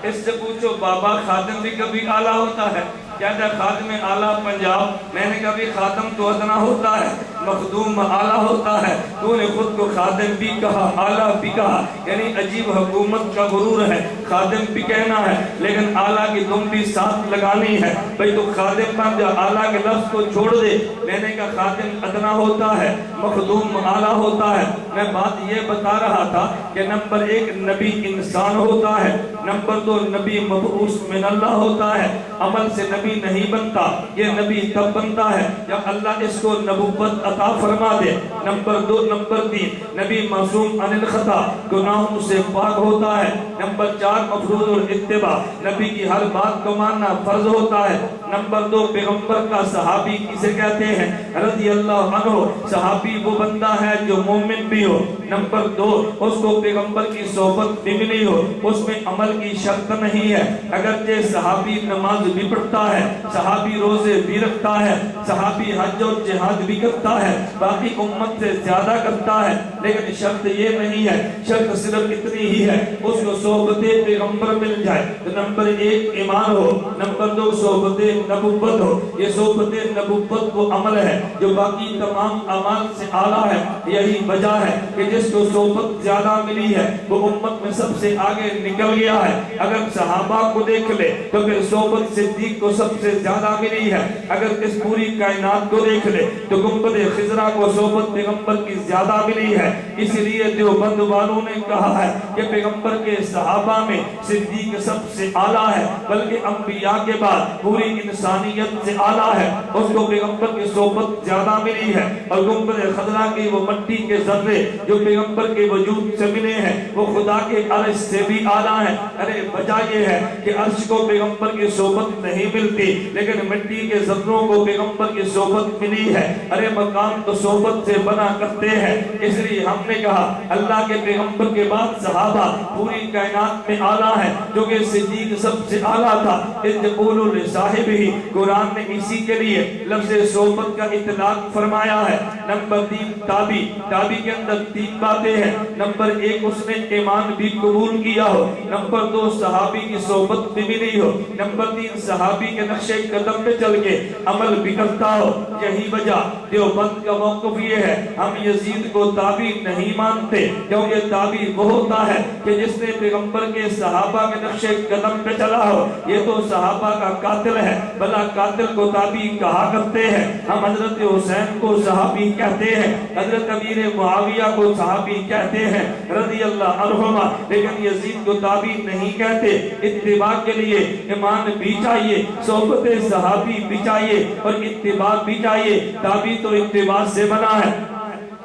اس سے پوچھو بابا خادم بھی کبھی اعلیٰ ہوتا ہے؟ کہتا ہے خادم اعلیٰ پنجاب. میں نے کبھی خادم تو ادنا ہوتا ہے, مخدوم اعلیٰ ہوتا ہے. تو نے خود کو خادم بھی کہا, اعلیٰ بھی کہا, یعنی عجیب حکومت کا غرور ہے. خادم بھی کہنا ہے لیکن اعلیٰ کی تم بھی ساتھ لگانی ہے. بھئی تو خادم بن جا, اعلیٰ کے لفظ کو چھوڑ دے. میں نے کہا خادم ادنا ہوتا ہے, مخدوم اعلیٰ ہوتا ہے. میں بات یہ بتا رہا تھا کہ نمبر 1 نبی انسان ہوتا ہے, نمبر 2 نبی مبعوث من اللہ ہوتا ہے. عمل سے نبی نہیں بنتا, یہ نبی تب بنتا ہے جب اللہ اس کو نبوت عطا فرما دے. نمبر 2 نمبر 3 نبی معصوم عن الخطا, گناہوں سے پاک ہوتا ہے. نمبر 4 مفروض الاتباع, نبی کی ہر بات کو ماننا فرض ہوتا ہے. نمبر 2 پیغمبر کا صحابی کسے کہتے ہیں؟ رضی اللہ عنہ. صحابی وہ بندہ ہے جو مومن بھی ہو. نمبر 2 اس کو پیغمبر کی صحبت بھی ملی ہو, اس میں عمل کی شرط نہیں ہے. اگرچہ صحابی نماز بھی پڑھتا ہے, صحابی روزے بھی رکھتا ہے, صحابی حج اور جہاد بھی کرتا ہے, باقی امت سے زیادہ کرتا ہے, لیکن شرط یہ نہیں ہے. شرط صرف اتنی ہی ہے اس کو صحبت پیغمبر مل جائے. تو نمبر 1 ایمان ہو, نمبر 2 صحبت نبوت ہو. یہ صحبت نبوت وہ عمل ہے جو باقی تمام اعمال سے اعلیٰ ہے. یہی وجہ ہے کہ جس کو صحبت زیادہ ملی ہے وہ امت میں سب سے آگے نکل گیا ہے. اگر صحابہ کو دیکھ لے تو پھر صحبت صدیق کو سب سے زیادہ ملی ہے. اگر اس پوری کائنات کو دیکھ لے تو گنبد خضرا کو صحبت پیغمبر کی زیادہ ملی ہے. اس لیے دیوبند والوں نے کہا ہے کہ پیغمبر کے صحابہ میں صدیق سب سے اعلیٰ ہے, بلکہ انبیاء کے بعد پوری انسانیت سے اعلیٰ ہے. اس کو پیغمبر کی صحبت زیادہ ملی ہے. اور گنبد خضرا کی وہ مٹی کے ذرے جو پیغمبر کے وجود سے ملے ہیں وہ خدا کے عرش سے بھی اعلیٰ ہیں. ارے وجہ یہ ہے کہ عرش کو پیغمبر کی صحبت نہیں ملتی لیکن مٹی کے ذروں کو پیغمبر کی صحبت ملی ہے. ارے مقام تو صحبت سے بنا کرتے ہیں. اس لیے ہم نے کہا اللہ کے پیغمبر کے بعد صحابہ پوری کائنات میں اعلیٰ ہیں, جو کہ صدیق سب سے اعلیٰ تھا. اتقولوا لصاحب ہی, قرآن نے اسی کے لیے لفظ صحبت کا اطلاق فرمایا ہے. نمبر 3 تابی, تابی کے اندر 3 باتیں ہیں. نمبر 1 اس نے ایمان بھی قبول کیا ہو. نمبر 2 صحابی کی صحبت بھی ملی ہو. نمبر 3 صحابی کے نقش قدم پہ چل کے عمل بھی کرتا ہو. یہی وجہ دیوبند کا موقف یہ ہے, ہم یزید کو تابی نہیں مانتے کیونکہ تابی وہ ہوتا ہے کہ جس نے پیغمبر کے صحابہ کے نقش قدم پہ چلا ہو. یہ تو صحابہ کا قاتل ہے, بلا قاتل کو تابی کہا کرتے ہیں. ہم حضرت حسین کو صحابی کہتے ہیں, حضرت امیر معاویہ کو صحابی کہتے ہیں رضی اللہ عنہما, لیکن یزید کو تابی نہیں کہتے. اتباع کے لیے ایمان بھی چاہیے, صحبت صحابی بھی چاہیے اور اتباع بھی چاہیے. تابی تو اتباع سے بنا ہے.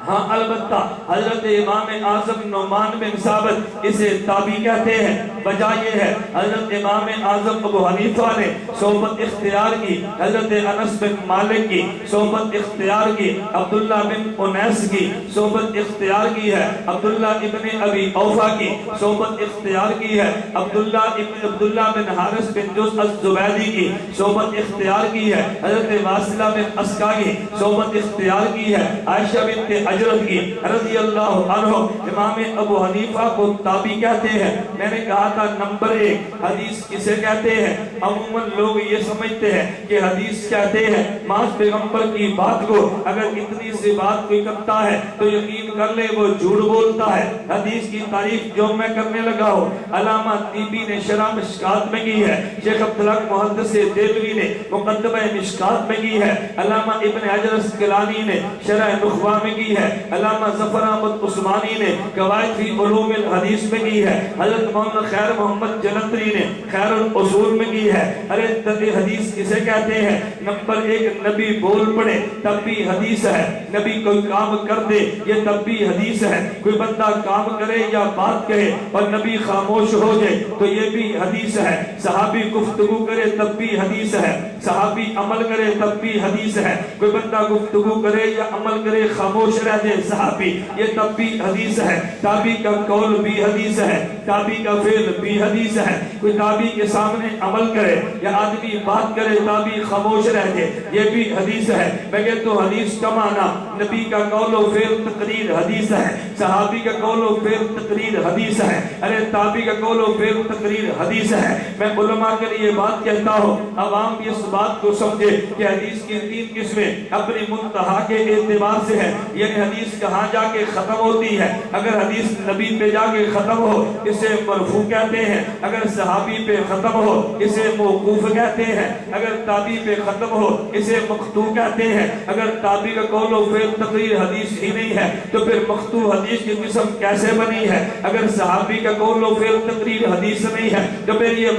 ہاں البتہ حضرت امام اعظم نعمان بن ثابت اسے تابعی کہتے ہیں۔ وجہ یہ ہے حضرت امام اعظم ابو حنیفہ نے صحبت اختیار کی حضرت انس بن مالک کی، صحبت اختیار کی عبداللہ بن انیس کی، صحبت اختیار کی ہے عبداللہ ابن ابی اوفا کی، صحبت اختیار کی ہے عبداللہ بن حارث بن جز الزبیدی کی، صحبت اختیار کی ہے حضرت واصلہ بن اسقا کی، صحبت اختیار کی ہے عائشہ بنت حجرت کی رضی اللہ عنہ۔ امام ابو حنیفہ کو تابعی کہتے ہیں۔ میں نے کہا تھا نمبر 1 حدیث کسے کہتے ہیں؟ عموماً لوگ یہ سمجھتے ہیں کہ حدیث کہتے ہیں محض پیغمبر کی بات کو اگر اتنی سی بات کوئی کرتا ہے تو یقین کر لے وہ جھوٹ بولتا ہے۔ حدیث کی تعریف جو میں کرنے لگا ہوں علامہ طیبی نے شرح مشکات میں کی ہے، شیخ عبدالحق محدث دہلوی نے مقدمہ مشکات میں کی ہے، علامہ ابن حجر اسقلانی نے شرح نخبہ میں کی ہے، علامہ ظفر احمد عثمانی نے قواعد فی علوم الحدیث میں کی ہے، حضرت مولانا خیر محمد جلندری نے خیر الاصول میں کی ہے۔ ارے حدیث کسے کہتے ہیں؟ نمبر 1 نبی بول پڑے تب بھی حدیث ہے، نبی کوئی کام کر دے یہ تب بھی حدیث ہے، کوئی بندہ کام کرے یا بات کہے اور نبی خاموش ہو جائے تو یہ بھی حدیث ہے، صحابی گفتگو کرے تب بھی حدیث ہے، صحابی عمل کرے تب بھی حدیث ہے، کوئی بندہ گفتگو کرے یا عمل کرے خاموش رہ جائے صحابی یہ تب بھی حدیث ہے، تابعی کا قول بھی حدیث ہے، تابعی کا فعل بھی حدیث ہے، کوئی تابعی کے سامنے عمل کرے یا آدمی بات کرے تابعی خاموش رہ جائے یہ بھی حدیث ہے۔ میں کہتا ہوں حدیث کا معنی نبی کا قول و فعل تقریر حدیث ہے، صحابی کا قول و فعل تقریر حدیث ہے، ارے تابعی کا قول و فعل تقریر حدیث ہے۔ میں علماء کے لیے بات کہتا ہوں عوام بھی اس بات کو سمجھے کہ حدیث کی 3 قسمیں اپنی منتہا کے اعتبار سے ہے، یعنی حدیث کہاں جا کے ختم ہوتی ہے۔ اگر حدیث نبی پہ جا کے ختم ہو اسے مرفوع کہتے ہیں، اگر صحابی پہ ختم ہو اسے موقوف کہتے ہیں، اگر تابعی پہ ختم ہو اسے مقطوع کہتے ہیں۔ اگر تابعی کا قول و فعل تقریر حدیث ہی نہیں ہے تو پھر مقطوع حدیث کی قسم کیسے بنی ہے؟ اگر صحابی کا قول و فعل تقریر حدیث نہیں ہے تو پھر یہ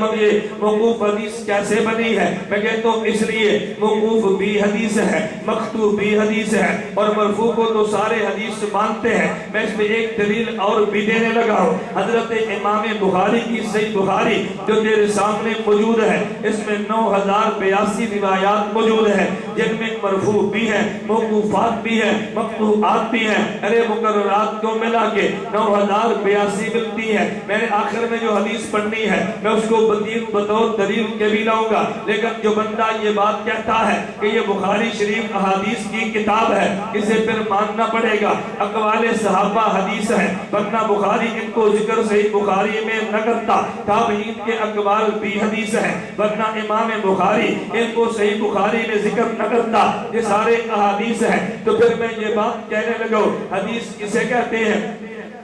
موقوف حدیث کیسے بنی ہے؟ میں کہتا ہوں اس لیے موقوف بھی حدیث ہے، مقطوع بھی حدیث ہے اور مرفوع کو تو سارے حدیث مانتے ہیں۔ میں اس میں ایک دلیل اور بھی دینے لگا ہوں، حضرت امام بخاری کی صحیح بخاری جو تیرے سامنے موجود ہے اس میں 9082 روایات موجود ہیں جن میں مرفوع بھی ہیں، موقوفات بھی ہیں، مقطوعات بھی ہیں، ارے مقررات کو ملا کے 9082 ملتی ہے۔ میں نے آخر میں جو حدیث پڑھنی ہے میں اس کو بطور دلیل کے بھی لاؤں گا، لیکن جو بندہ یہ بات کہتا ہے کہ یہ بخاری شریف احادیث کی کتاب ہے اسے پھر ماننا پڑے گا اقوال صحابہ حدیث ہے، ورنہ بخاری ان کو ذکر صحیح بخاری میں نہ کرتا، تابعین کے اقوال بھی حدیث ہے، ورنہ امام بخاری ان کو صحیح بخاری میں ذکر نہ کرتا، یہ سارے احادیث ہیں۔ تو پھر میں یہ بات کہنے لگا حدیث کسے کہتے ہیں؟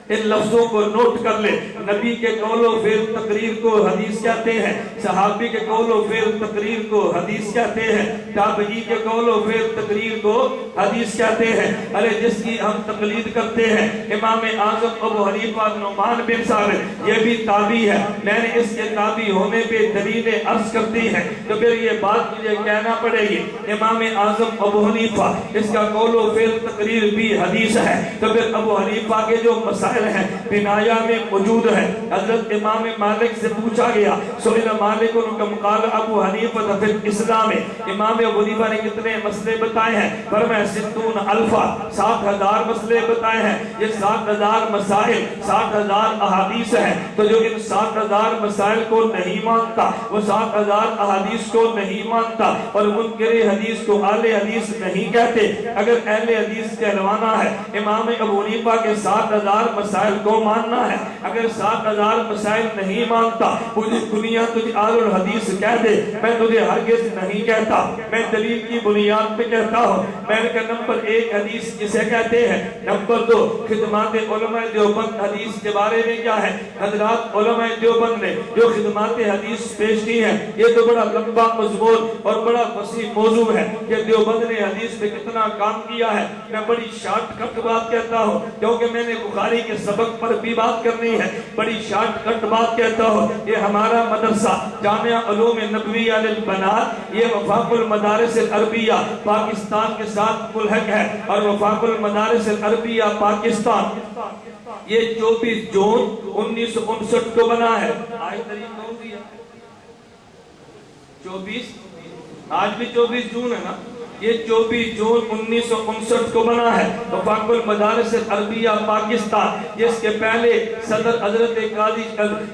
ان لفظوں کو نوٹ کر لے، نبی کے قول و فعل تقریر کو حدیث کہتے ہیں، صحابی کے قول و فعل تقریر کو حدیث کہتے ہیں، تابعی کے قول و فعل تقریر کو حدیث کہتے ہیں۔ ارے جس کی ہم تقلید کرتے ہیں امام اعظم ابو حنیفہ نعمان بن ثابت یہ بھی تابعی ہے، میں نے اس کے تابعی ہونے پہ دلیلیں عرض کرتی ہیں تو پھر یہ بات مجھے کہنا پڑے گی امام اعظم ابو حنیفہ اس کا قول و فعل تقریر بھی حدیث ہے، تو پھر ابو حنیفہ کے جو مسائل ہیں بنایا میں موجود ہے۔ حضرت امام مالک سے پوچھا گیا سئل مالک کم قال ابو حنیفہ فی الاسلام، امام ابو حنیفہ نے کتنے مسئلے بتائے ہیں؟ فرمایا 60,000 مسئلے بتائے ہیں۔ یہ 60,000 مسائل 60,000 احادیث ہیں، تو جو ان 60,000 مسائل کو نہیں مانتا وہ 60,000 احادیث کو نہیں مانتا اور منکر حدیث کو اہل حدیث نہیں کہتے۔ اگر اہل حدیث کہلوانا ہے امام ابو حنیفہ کے 60,000 مسائل کو ماننا ہے، اگر 60,000 مسائل نہیں مانتا مجھے دنیا تجھے اہل الحدیث کہہ دے، میں تجھے ہرگز نہیں کہتا، میں دلیل کی بنیاد پہ کہتا ہوں۔ میں نے کہا نمبر 1 حدیث جسے کہتے ہیں، نمبر 2 خدمات علماء دیوبند حدیث کے بارے میں کیا ہے؟ حضرات علماء دیوبند نے جو خدمات حدیث پیش کی ہیں یہ تو بڑا لمبا مضمون اور بڑا وسیع موضوع ہے کہ دیوبند نے حدیث پہ کتنا کام کیا ہے۔ میں بڑی شارٹ کٹ بات کہتا ہوں کیونکہ میں نے بخاری کے اپنے سبق پر بھی بات کرنی ہے، بڑی شارٹ کٹ بات کہتا ہوں۔ یہ ہمارا مدرسہ جامعہ علوم نبویہ للبنات، یہ وفاق المدارس العربیہ پاکستان کے ساتھ ملحق ہے، اور وفاق المدارس العربیہ پاکستان یہ 24 جون 1959 کو بنا ہے۔ آج تاریخ کون سی ہے؟ 24، آج بھی 24 جون ہے نا؟ یہ 24 جون 1959 کو بنا ہے۔ وفاق المدارس العربیہ پاکستان، جس کے پہلے صدر حضرت قاضی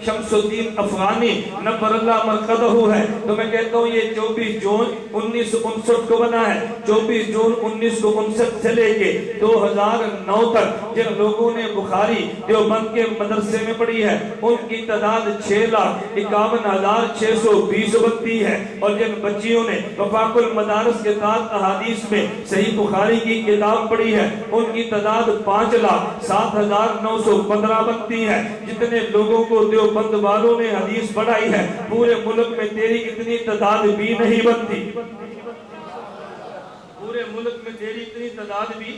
شمس الدین افغانی نبر اللہ مرقدہ ہے۔ تو میں کہتا ہوں یہ 24 جون 1959 کو بنا ہے۔ 24 جون 1959 سے لے کے 2009 تک جن لوگوں نے بخاری دیوبند کے مدرسے میں پڑھی ہے ان کی تعداد 6,51,620 بنتی ہے، اور جن بچیوں نے وفاق المدارس کے ساتھ احادیث میں صحیح بخاری کی کتاب پڑھی ہے ان کی تعداد 5,07,915 بنتی ہے۔ جتنے لوگوں کو دیوبند والوں نے حدیث پڑھائی ہے پورے ملک میں تیری اتنی تعداد بھی نہیں بنتی، پورے ملک میں تیری اتنی تعداد بھی،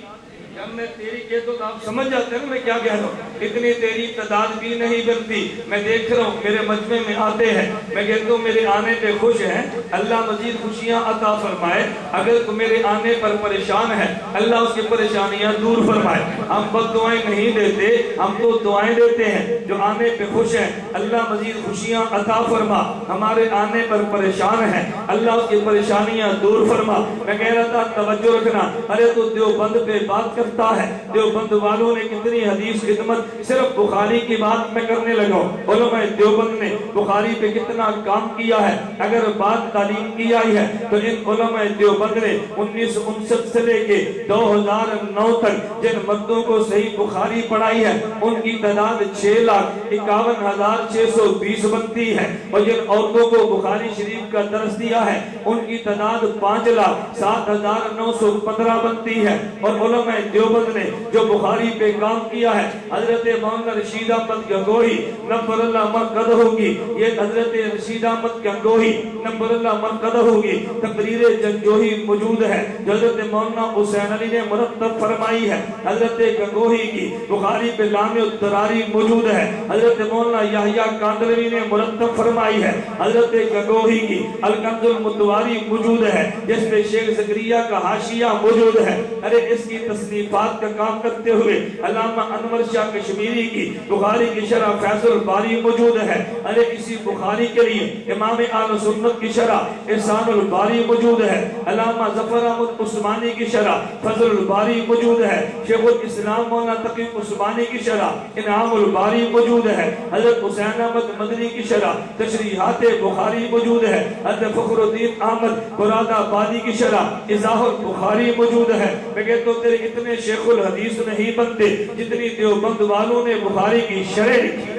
جب میں تیری کہتا ہوں تو آپ سمجھ جاتے ہیں میں کیا کہہ رہا ہوں، اتنی تیری تعداد بھی نہیں بنتی۔ میں دیکھ رہا ہوں میرے مجمع میں آتے ہیں، میں کہتا ہوں میرے آنے پہ خوش ہیں، اللہ مزید خوشیاں عطا فرمائے۔ اگر تو میرے آنے پر پریشان ہے اللہ اس کی پریشانیاں دور فرمائے۔ ہم بد دعائیں نہیں دیتے، ہم تو دعائیں دیتے ہیں۔ جو آنے پہ خوش ہیں اللہ مزید خوشیاں عطا فرما، ہمارے آنے پر پریشان ہیں اللہ اس کی پریشانیاں دور فرما۔ میں کہہ رہا تھا توجہ رکھنا، ارے تو دیوبند پہ بات کرتا ہے، دیوبند والوں نے کتنی حدیث خدمت، صرف بخاری کی بات میں کرنے لگا ہوں۔ علماء دیوبند نے بخاری پہ کتنا کام کیا ہے، اگر بات تعلیم کی آئی ہے تو ان علماء دیوبند نے 1959 سے لے کے 2009 تک جن مردوں کو صحیح بخاری پڑھائی ہے ان کی تعداد 6,51,620 بنتی ہے، اور جن عورتوں کو بخاری شریف کا درس دیا ہے ان کی تعداد 5,07,915 بنتی ہے۔ اور علماء دیوبند نے جو بخاری پہ کام کیا ہے، حضرت مولانا رشید احمد گنگوہی نبر اللہ مرقدہ کی، یہ حضرت رشید احمد گنگوہی نبر اللہ مرقدہ کی تقریر جنجوہی موجود ہے جو حضرت مولانا حسین علی نے مرتب فرمائی ہے۔ حضرت گنگوہی کی بخاری پہ لامع الدراری موجود ہے، حضرت مولانا یحییٰ کاندلوی نے مرتب فرمائی ہے۔ حضرت گنگوہی کی الکنز المتواری موجود ہے جس پہ شیخ زکریا کا حاشیہ موجود ہے۔ ارے اس کی تصنیفات کا کام کرتے ہوئے علامہ انور شاہ کشمیری کی بخاری کی شرح فیض الباری موجود ہے۔ ارے اسی بخاری کے لیے امام اہل سنت کی شرح احسان الباری موجود ہے، علامہ ظفر احمد عثمانی کی شرح فضل الباری موجود ہے، شیخ الاسلام مولانا تقی عثمانی کی شرح انعام الباری موجود ہے، حضرت حسین احمد مدنی کی شرح تشریحات بخاری موجود ہے، حضرت فخر الدین احمد مراد آبادی کی شرح ایضاح البخاری موجود ہے۔ میں کہتا ہوں تیرے اتنے شیخ الحدیث نہیں بنتے جتنی دیوبند والوں نے بخاری کی شرح لکھی،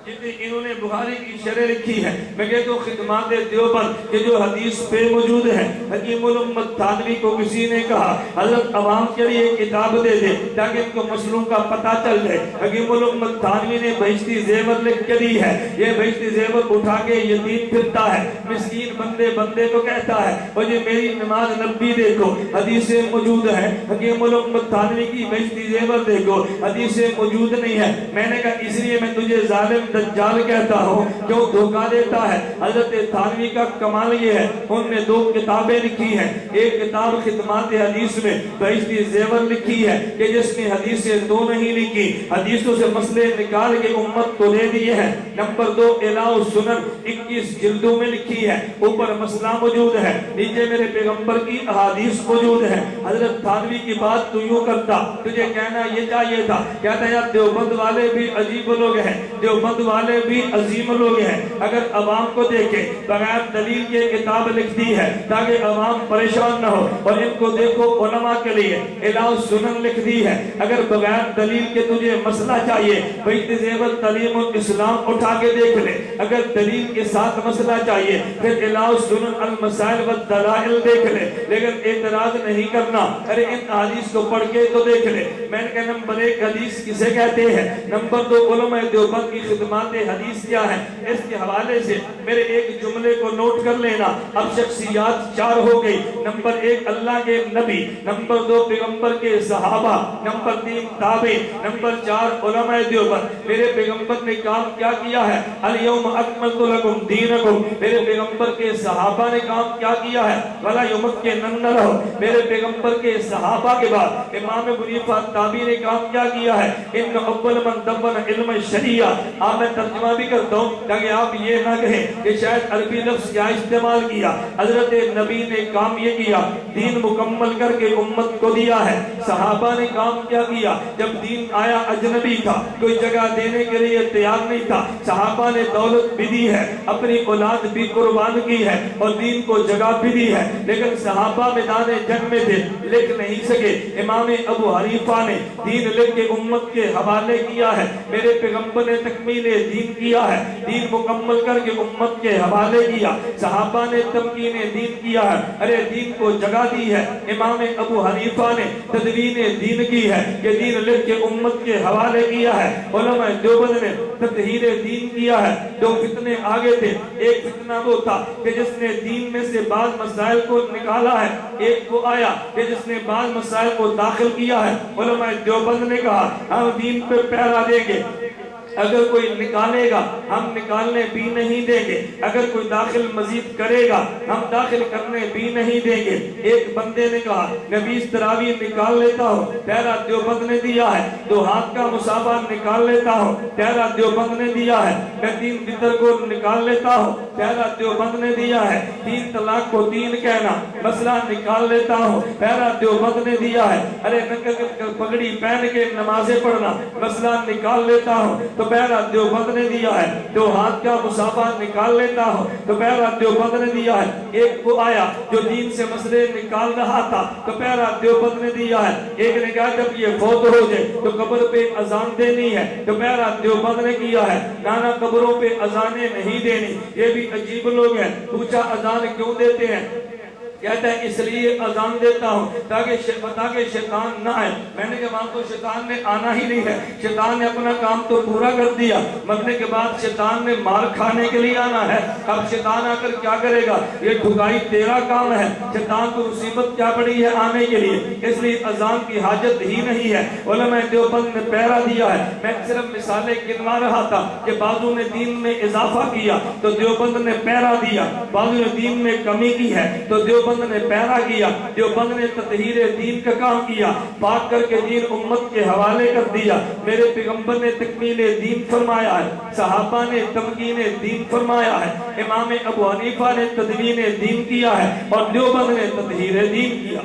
جتنی انہوں نے بخاری کی شرح لکھی ہے۔ میں کہتا ہوں خدمات دیوبند کے جو حدیث پہ موجود ہے، حکیم الامت تھانوی کو کسی نے کہا حضرت عوام کے لیے کتاب دے دے تاکہ ان کو مسئلوں کا پتہ چل جائے۔ حکیم الامت تھانوی نے بہشتی زیور لکھ کے دی ہے، یہ بہشتی زیور اٹھا کے یتیم پھرتا ہے، مسکین بندے بندے کو کہتا ہے اور یہ میری نماز نبی دیکھو حدیثیں موجود ہیں، حکیم الامت تھانوی کی بہشتی زیور دیکھو حدیثیں موجود نہیں ہے۔ میں نے کہا اس لیے میں تجھے ظالم دجال کہتا ہوں جو دھوکہ دیتا ہے۔ حضرت تھانوی کا کمال یہ ہے ان نے 2 کتابیں لکھی ہیں، ایک کتاب خدمات حدیث میں بہشتی زیور لکھی ہے کہ جس نے حدیثیں 2 نہیں لکھی، حدیثوں سے مسئلے نکال کے امت کو دے دیے ہیں۔ نمبر 2 اعلاء السنن 21 جلدوں میں لکھی ہے، اوپر مسئلہ موجود ہے، نیچے میرے پیغمبر کی احادیث موجود ہے۔ حضرت تھانوی کی بات تو یوں کرتا، تجھے کہنا یہ چاہیے تھا، کہتا یار دیوبند والے بھی عجیب لوگ ہیں، دیوبند والے بھی عظیم لوگ ہیں، اگر عوام کو دیکھے بغیر دلیل کے کتاب لکھ دی ہے تاکہ عوام پریشان نہ ہو، اور ان کو دیکھو علماء کے لیے اعلاء السنن لکھ دی ہے، اگر بغیر دلیل کے تجھے مسئلہ چاہیے بہشتی زیور تعلیم الاسلام اٹھا کے دیکھ لے، اگر دلیل کے ساتھ مسئلہ چاہیے پھر اعلاء السنن المسائل والدلائل دیکھ لے، لیکن اعتراض نہیں کرنا، ارے ان حدیث کو پڑھ کے تو دیکھ لے۔ میں نے کہا نمبر 1 حدیث کسے کہتے ہیں، نمبر 2 علماء دیوبند کی خدمت فرماتے حدیث کیا ہے؟ اس کے حوالے سے میرے ایک جملے کو نوٹ کر لینا۔ اب شخصیات 4 ہو گئی۔ نمبر 1 اللہ کے نبی، نمبر 2 پیغمبر کے صحابہ، نمبر 3 تابعین، نمبر 4 علماء دیوبند۔ میرے پیغمبر نے کام کیا کیا ہے؟ الیوم اکملت لکم دینکم۔ میرے پیغمبر کے صحابہ نے کام کیا کیا ہے؟ ولا یمکنن لہم۔ میرے پیغمبر کے صحابہ کے بعد امام ابو حنیفہ تابعی نے کام کیا کیا ہے؟ ان اول من دون علم الشریعہ۔ آپ میں ترجمہ بھی کرتا ہوں تاکہ آپ یہ نہ کہیں کہ شاید عربی لفظ کیا استعمال کیا۔ حضرت نبی نے کام یہ کیا، دین مکمل کر کے امت کو دیا ہے۔ صحابہ نے کام کیا کیا؟ جب دین آیا اجنبی تھا، کوئی جگہ دینے کے لیے تیار نہیں تھا، صحابہ نے دولت بھی دی ہے، اپنی اولاد بھی قربان کی ہے اور دین کو جگہ بھی دی ہے، لیکن صحابہ میدان جنگ میں تھے، لکھ نہیں سکے۔ امام ابو حنیفہ نے دین لکھ کے امت کے حوالے کیا ہے۔ میرے پیغمبر نے تکمیل دین کیا ہے، دین مکمل کر کے امت کے حوالے کیا۔ صحابہ نے تمکین دین کیا ہے، ارے دین کو جگہ دی ہے۔ امام ابو حنیفہ نے تدوین دین کی ہے کہ دین لکھ کے امت کے حوالے کیا ہے۔ علماء دیوبند نے تطہیر دین کیا ہے۔ 2 فتنے آگے تھے، ایک فتنہ وہ تھا کہ جس نے دین میں سے بعض مسائل کو نکالا ہے، ایک وہ آیا کہ جس نے بعض مسائل کو داخل کیا ہے۔ علماء دیوبند نے کہا ہم دین پہ پہرا دیں گے، اگر کوئی نکالے گا ہم نکالنے بھی نہیں دیں گے، اگر کوئی داخل مزید کرے گا ہم داخل کرنے بھی نہیں دیں گے۔ ایک بندے نے کہا میں 20 تراویح نکال لیتا ہوں، پہرا دیوبند نے دیا ہے۔ 2 ہاتھ کا مسافہ نکال لیتا ہوں، پہرا دیوبند نے دیا ہے۔ میں 3 وتر کو نکال لیتا ہوں، پہرا دیوبند نے دیا ہے۔ 3 طلاق کو 3 کہنا مسئلہ نکال لیتا ہوں، پہرا دیوبند نے دیا ہے۔ ارے پگڑی پہن کے نمازیں پڑھنا مسئلہ نکال لیتا ہوں تو پہرا دیوبند نے دیا ہے۔ 2 ہاتھ کا مسافہ نکال لیتا ہوں تو پہرا دیوبند نے دیا ہے۔ ایک وہ آیا جو دین سے مسئلے نکال رہا تھا تو پہرا دیوبند نے دیا ہے۔ ایک نے کہا جب یہ فوت ہو جائے تو قبر پہ اذان دینی ہے تو پہرا دیوبند نے کیا ہے۔ نانا قبروں پہ اذانیں نہیں دینی، یہ بھی عجیب لوگ ہیں۔ پوچھا اذان کیوں دیتے ہیں؟ کہتا ہے اس لیے اذان دیتا ہوں تاکہ شیطان نہ آئے۔ میں نے کہا وہاں تو شیطان نے آنا ہی نہیں ہے، شیطان نے اپنا کام تو پورا کر دیا، مرنے کے بعد شیطان نے مار کھانے کے لیے آنا ہے۔ اب شیطان آ کر کیا کرے گا؟ یہ ٹھگائی تیرا کام ہے، شیطان کو مصیبت کیا پڑی ہے آنے کے لیے، اس لیے اذان کی حاجت ہی نہیں ہے۔ علماء دیوبند نے پہرا دیا ہے۔ میں صرف مثالیں گنوا رہا تھا کہ بعضوں نے دین میں اضافہ کیا تو دیوبند نے پہرا دیا، بعضوں نے دین میں کمی کی ہے تو دیوبند نے پہرا کیا۔ دیوبند نے تطہیر دین کا کام کیا، پاک کر کے دین امت کے حوالے کر دیا۔ میرے پیغمبر نے تکمیل دین فرمایا ہے، صحابہ نے تمکین دین فرمایا ہے، امام ابو حنیفہ نے تدوین دین کیا ہے اور دیوبند نے تطہیر دین کیا،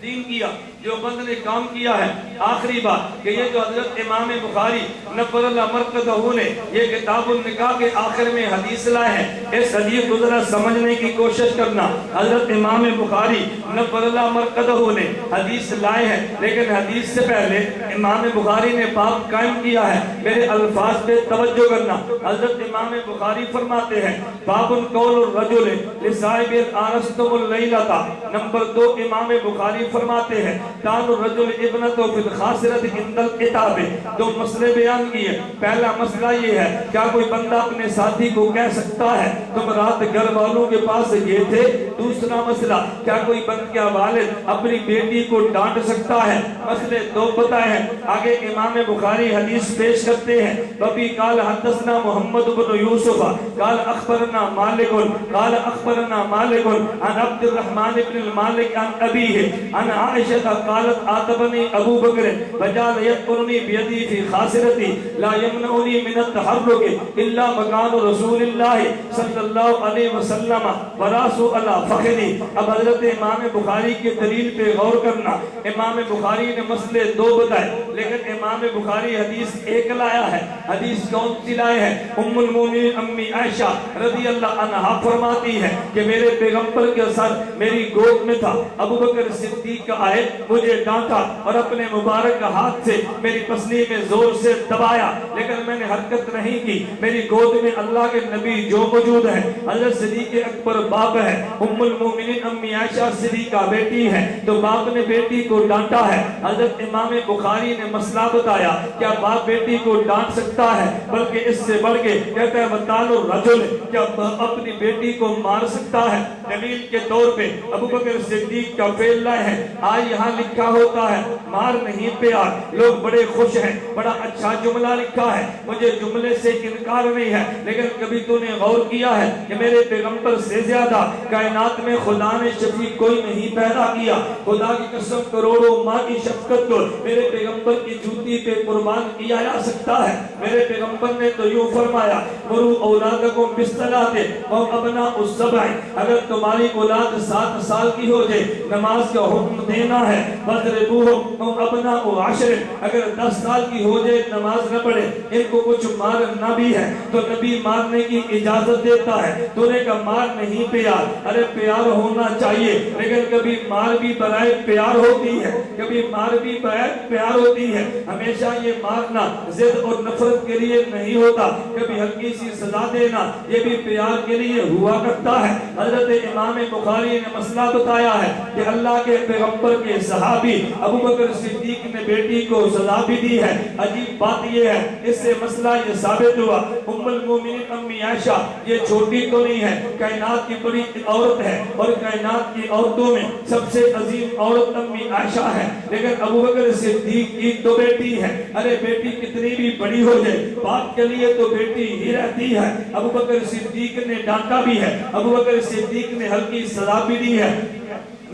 دین کیا۔ دیوبند نے کام کیا ہے۔ آخری بات کہ یہ جو حضرت امام بخاری نفر اللہ مرقدہ نے یہ کتاب النکاح کے آخر میں حدیث لائے ہیں، اس حدیث کو ذرا سمجھنے کی کوشش کرنا۔ حضرت امام بخاری نفر اللہ مرقدہ نے حدیث لائے ہیں، لیکن حدیث سے پہلے امام بخاری نے باب قائم کیا ہے۔ میرے الفاظ پہ توجہ کرنا۔ حضرت امام بخاری فرماتے ہیں باب قول الرجل لصاحب الارستم اللیلۃ۔ نمبر 2 امام بخاری فرماتے ہیں دان الرجل ابنتو فی الخاسرۃ عند الکتاب۔ 2 مسئلے بیان کیے۔ پہلا مسئلہ یہ ہے کیا کوئی بندہ اپنے ساتھی کو کہہ سکتا ہے تم رات گھر والوں کے پاس یہ تھے؟ دوسرا مسئلہ کیا کوئی بندہ کیا والد اپنی بیٹی کو ڈانٹ سکتا ہے؟ مسئلے 2 بتائے ہیں۔ آگے امام بخاری حدیث پیش کرتے ہیں وبی قال حدثنا محمد بن یوسف قال اخبرنا مالک قال اخبرنا مالک عن عبد الرحمن بن المالک عن ابیہ عن عائشہ قالت آتبنی ابو بکر فجعل یذکرنی بیدی فی خاسرتی لا یمنعنی من التحرک الا مکان رسول اللہ صلی اللہ علیہ وسلم وراسو علی فخذی۔ اب حضرت امام بخاری کی دلیل پہ غور کرنا۔ امام بخاری نے مسئلے 2 بتائے، لیکن امام بخاری حدیث 1 لایا ہے۔ حدیث کون سی لائے ہیں؟ ام المومنین امی عائشہ رضی اللہ عنہا فرماتی ہے کہ میرے پیغمبر کے سر میری گود میں تھا، ابو بکر صدیق آئے مجھے ڈانٹا اور اپنے مبارک ہاتھ سے میری پسلی میں زور سے دبایا، لیکن میں نے حرکت نہیں کی۔ میری گود میں اللہ کے نبی جو موجود ہے، حضرت صدیق اکبر باپ ہے، ام المومنین امی عائشہ صدیقہ بیٹی ہے، تو باپ نے بیٹی کو ڈانٹا ہے۔ حضرت امام بخاری نے مسئلہ بتایا، کیا باپ بیٹی کو ڈانٹ سکتا ہے؟ بلکہ اس سے بڑھ کے کہتا ہے وَتَعْلُ الرَّجُلِ، کیا اپنی بیٹی کو مار سکتا ہے؟ دلیل کے طور پہ ابو بکر صدیق کا فعل لائے ہیں۔ آج یہاں لکھا ہوتا ہے مار نہیں پیار، لوگ بڑے خوش ہیں، بڑا اچھا جملہ لکھا ہے، مجھے جملے سے انکار نہیں ہے، لیکن کبھی تو نے غور کیا ہے کہ میرے پیغمبر سے زیادہ کائنات میں خدا نے شفیق کوئی نہیں پیدا کیا؟ خدا کی قسم کروڑوں ماں کی شفقت کو میرے پیغمبر کی جوتی پہ قربان کیا جا سکتا ہے۔ میرے پیغمبر نے تو یوں فرمایا مروا اولادکم بالصلاۃ وابناء السبع، اگر تمہاری اولاد 7 سال کی ہو جائے نماز کا حکم دینا ہے، فضربوہم وابناء 10، اگر 10 سال کی ہو جائے نماز نہ پڑھے ان کو کچھ مارنا بھی ہے تو نبی مارنے کی اجازت دیتا ہے۔ تو نے کہا مار نہیں پیار، ارے پیار ہونا چاہیے، لیکن کبھی مار بھی برائے پیار ہوتی ہے، کبھی مار بھی برائے پیار ہوتی ہے۔ ہمیشہ یہ مارنا ضد اور نفرت کے لیے نہیں ہوتا، کبھی ہلکی سی سزا دینا یہ بھی پیار کے لیے ہوا کرتا ہے۔ حضرت امام بخاری نے مسئلہ بتایا ہے کہ اللہ کے پیغمبر کے صحابی ابو بکر صدیق نے بیٹی کو سزا بھی دی ہے۔ عجیب بات یہ ہے، اس سے مسئلہ یہ ثابت ہوا ام المومنین امی عائشہ یہ چھوٹی تو نہیں ہے، کائنات کی بڑی عورت ہے، اور کائنات کی عورتوں میں سب سے عظیم عورت امی عائشہ ہے، لیکن ابو بکر صدیق کی تو بیٹی ہے۔ ارے بیٹی کتنی بھی بڑی ہو جائے باپ کے لیے تو بیٹی ہی رہتی ہے۔ ابو بکر صدیق نے ڈانٹا بھی ہے، ابو بکر صدیق نے ہلکی سزا بھی دی ہے۔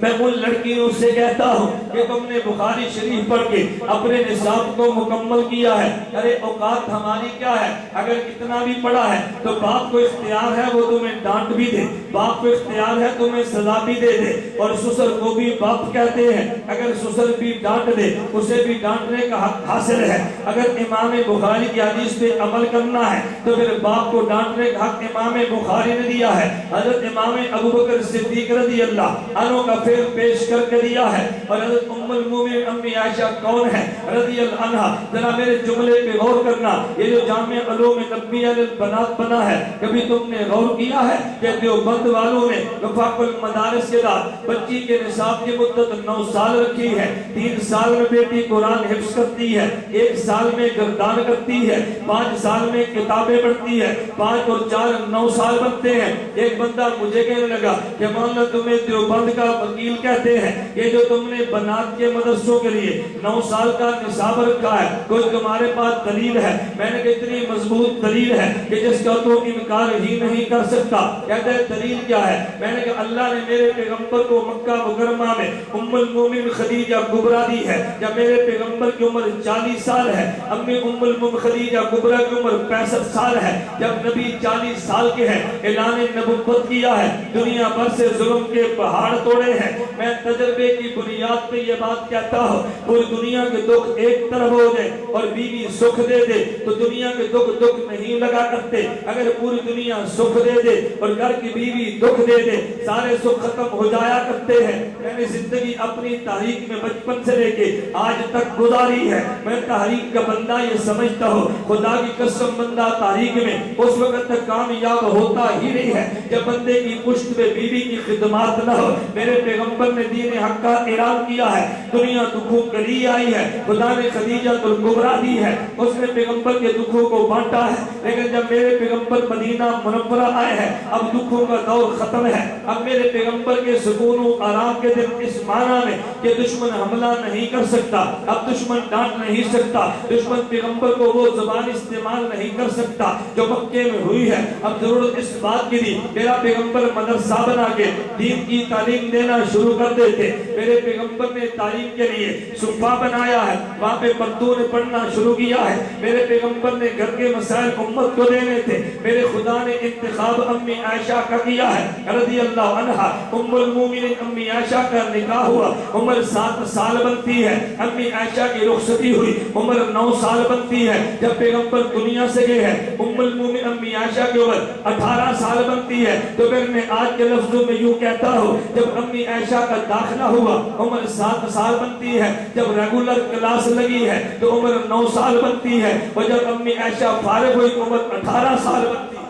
میں ان لڑکیوں سے کہتا ہوں کہ تم نے بخاری شریف پڑھ کے اپنے نصاب کو مکمل کیا ہے۔ ارے اوقات ہماری کیا ہے، اگر کتنا بھی پڑھا ہے تو باپ کو اختیار ہے وہ تمہیں ڈانٹ بھی دے، باپ کو اختیار ہے تمہیں سزا بھی دے دے، اور سسر کو بھی باپ کہتے ہیں، اگر سسر بھی ڈانٹ دے اسے بھی ڈانٹنے کا حق حاصل ہے۔ اگر امام بخاری کی حدیث پہ عمل کرنا ہے تو پھر باپ کو ڈانٹنے کا حق امام بخاری نے دیا ہے۔ حضرت امام ابو بکر صدیق رضی اللہ عنہ کا فعل پیش کر کے دیا ہے، اور حضرت ام المومنین امی عائشہ کون ہے رضی اللہ عنہا؟ ذرا میرے جملے پہ غور کرنا، یہ جو جامع علوم نبویہ للبنات بنا ہے کبھی تم نے غور کیا ہے کہ دیوبند والوں نے وفاق المدارس کے بعد بچی کے نصاب کی مدت 9 سال رکھی ہے۔ 3 سال میں بیٹی قرآن حفظ کرتی ہے، 1 سال میں گردان کرتی ہے، 5 سال میں کتابیں پڑھتی ہے، 5 اور 4 9 سال بنتے ہیں۔ ایک بندہ مجھے کہنے لگا کہ مولانا تمہیں دیوبند کا وکیل کہتے ہیں، یہ جو تم نے بنات کے مدرسوں کے لیے 9 سال کا نصاب رکھا ہے کوئی تمہارے پاس دلیل ہے؟ میں نے کہا اتنی مضبوط دلیل ہے کہ جس کا تو انکار ہی نہیں کر سکتا۔ کہتا ہے دلیل کیا ہے؟ میں نے کہا اللہ نے میرے پیغمبر کو مکہ مکرمہ میں ام المومن خدیجہ کبریٰ دی ہے جب میرے پیغمبر کی عمر 40 سال ہے، امی ام المومن خدیجہ کبریٰ کی عمر 65 سال ہے۔ جب نبی 40 سال کے ہیں اعلان نبوت کیا ہے، دنیا بھر سے ظلم کے پہاڑ توڑے ہیں۔ میں تجربے کی بنیاد پہ یہ بات کہتا ہوں، پوری دنیا کے دکھ ایک طرف ہو جائے اور بیوی سکھ دے دے تو دنیا کے دکھ نہیں لگا کرتے۔ اگر پوری دنیا سکھ دے دے اور گھر کی بیوی دکھ دے دے سارے سکھ ختم ہو جایا کرتے ہیں۔ میں نے زندگی اپنی تاریخ میں بچپن سے لے کے آج تک گزاری ہے، میں تاریخ کا بندہ یہ سمجھتا ہوں خدا کی قسم بندہ تاریخ میں اس وقت تک کامیاب ہوتا ہی نہیں ہے جب بندے کی پشت پہ بیوی کی خدمات نہ ہو۔ میرے پیغمبر نے دین حق کا اعلان کیا ہے، دنیا دکھوں کے لیے آئی ہے، خدا نے خدیجہ الکبریٰ دی ہے، اس نے پیغمبر کے دکھوں کو بانٹا ہے۔ لیکن جب میرے پیغمبر مدینہ منورہ آئے ہیں اب دکھوں کا دور ختم ہے۔ اب میرے پیغمبر کے سکون و آرام کے دن اس معنی میں کہ دشمن حملہ نہیں کر سکتا، اب دشمن ڈانٹ نہیں سکتا، دشمن پیغمبر کو وہ زبان استعمال نہیں کر سکتا جو مکے میں ہوئی ہے۔ اب ضرورت اس بات کی تھی میرا پیغمبر مدرسہ بنا کے دین کی تعلیم دینا شروع کر دیتے۔ میرے پیغمبر نے تعلیم کے لیے صفحہ بنایا ہے، وہاں پہ پردوں نے پڑھنا شروع کیا ہے۔ میرے پیغمبر نے گھر کے مسائل امت کو دینے تھے، میرے خدا نے انتخاب امی عائشہ کا کیا ہے رضی اللہ عنہا۔ ام المومنین امی عائشہ کا نکاح ہوا، عمر 7 سال بنتی ہے، امی عائشہ کی رخصتی ہوئی، عمر 9 سال بنتی ہے۔ جب پیغمبر دنیا سے گئے ہیں ام المومنین امی عائشہ کی عمر 18 سال بنتی ہے۔ تو پھر میں آج کے لفظوں میں یوں کہتا ہوں جب امی عائشہ کا داخلہ ہوا عمر 7 سال بنتی ہے، جب ریگولر کلاس لگی ہے تو عمر 9 سال بنتی ہے، اور جب امی عائشہ فارغ ہوئی تو عمر 18 سال بنتی ہے۔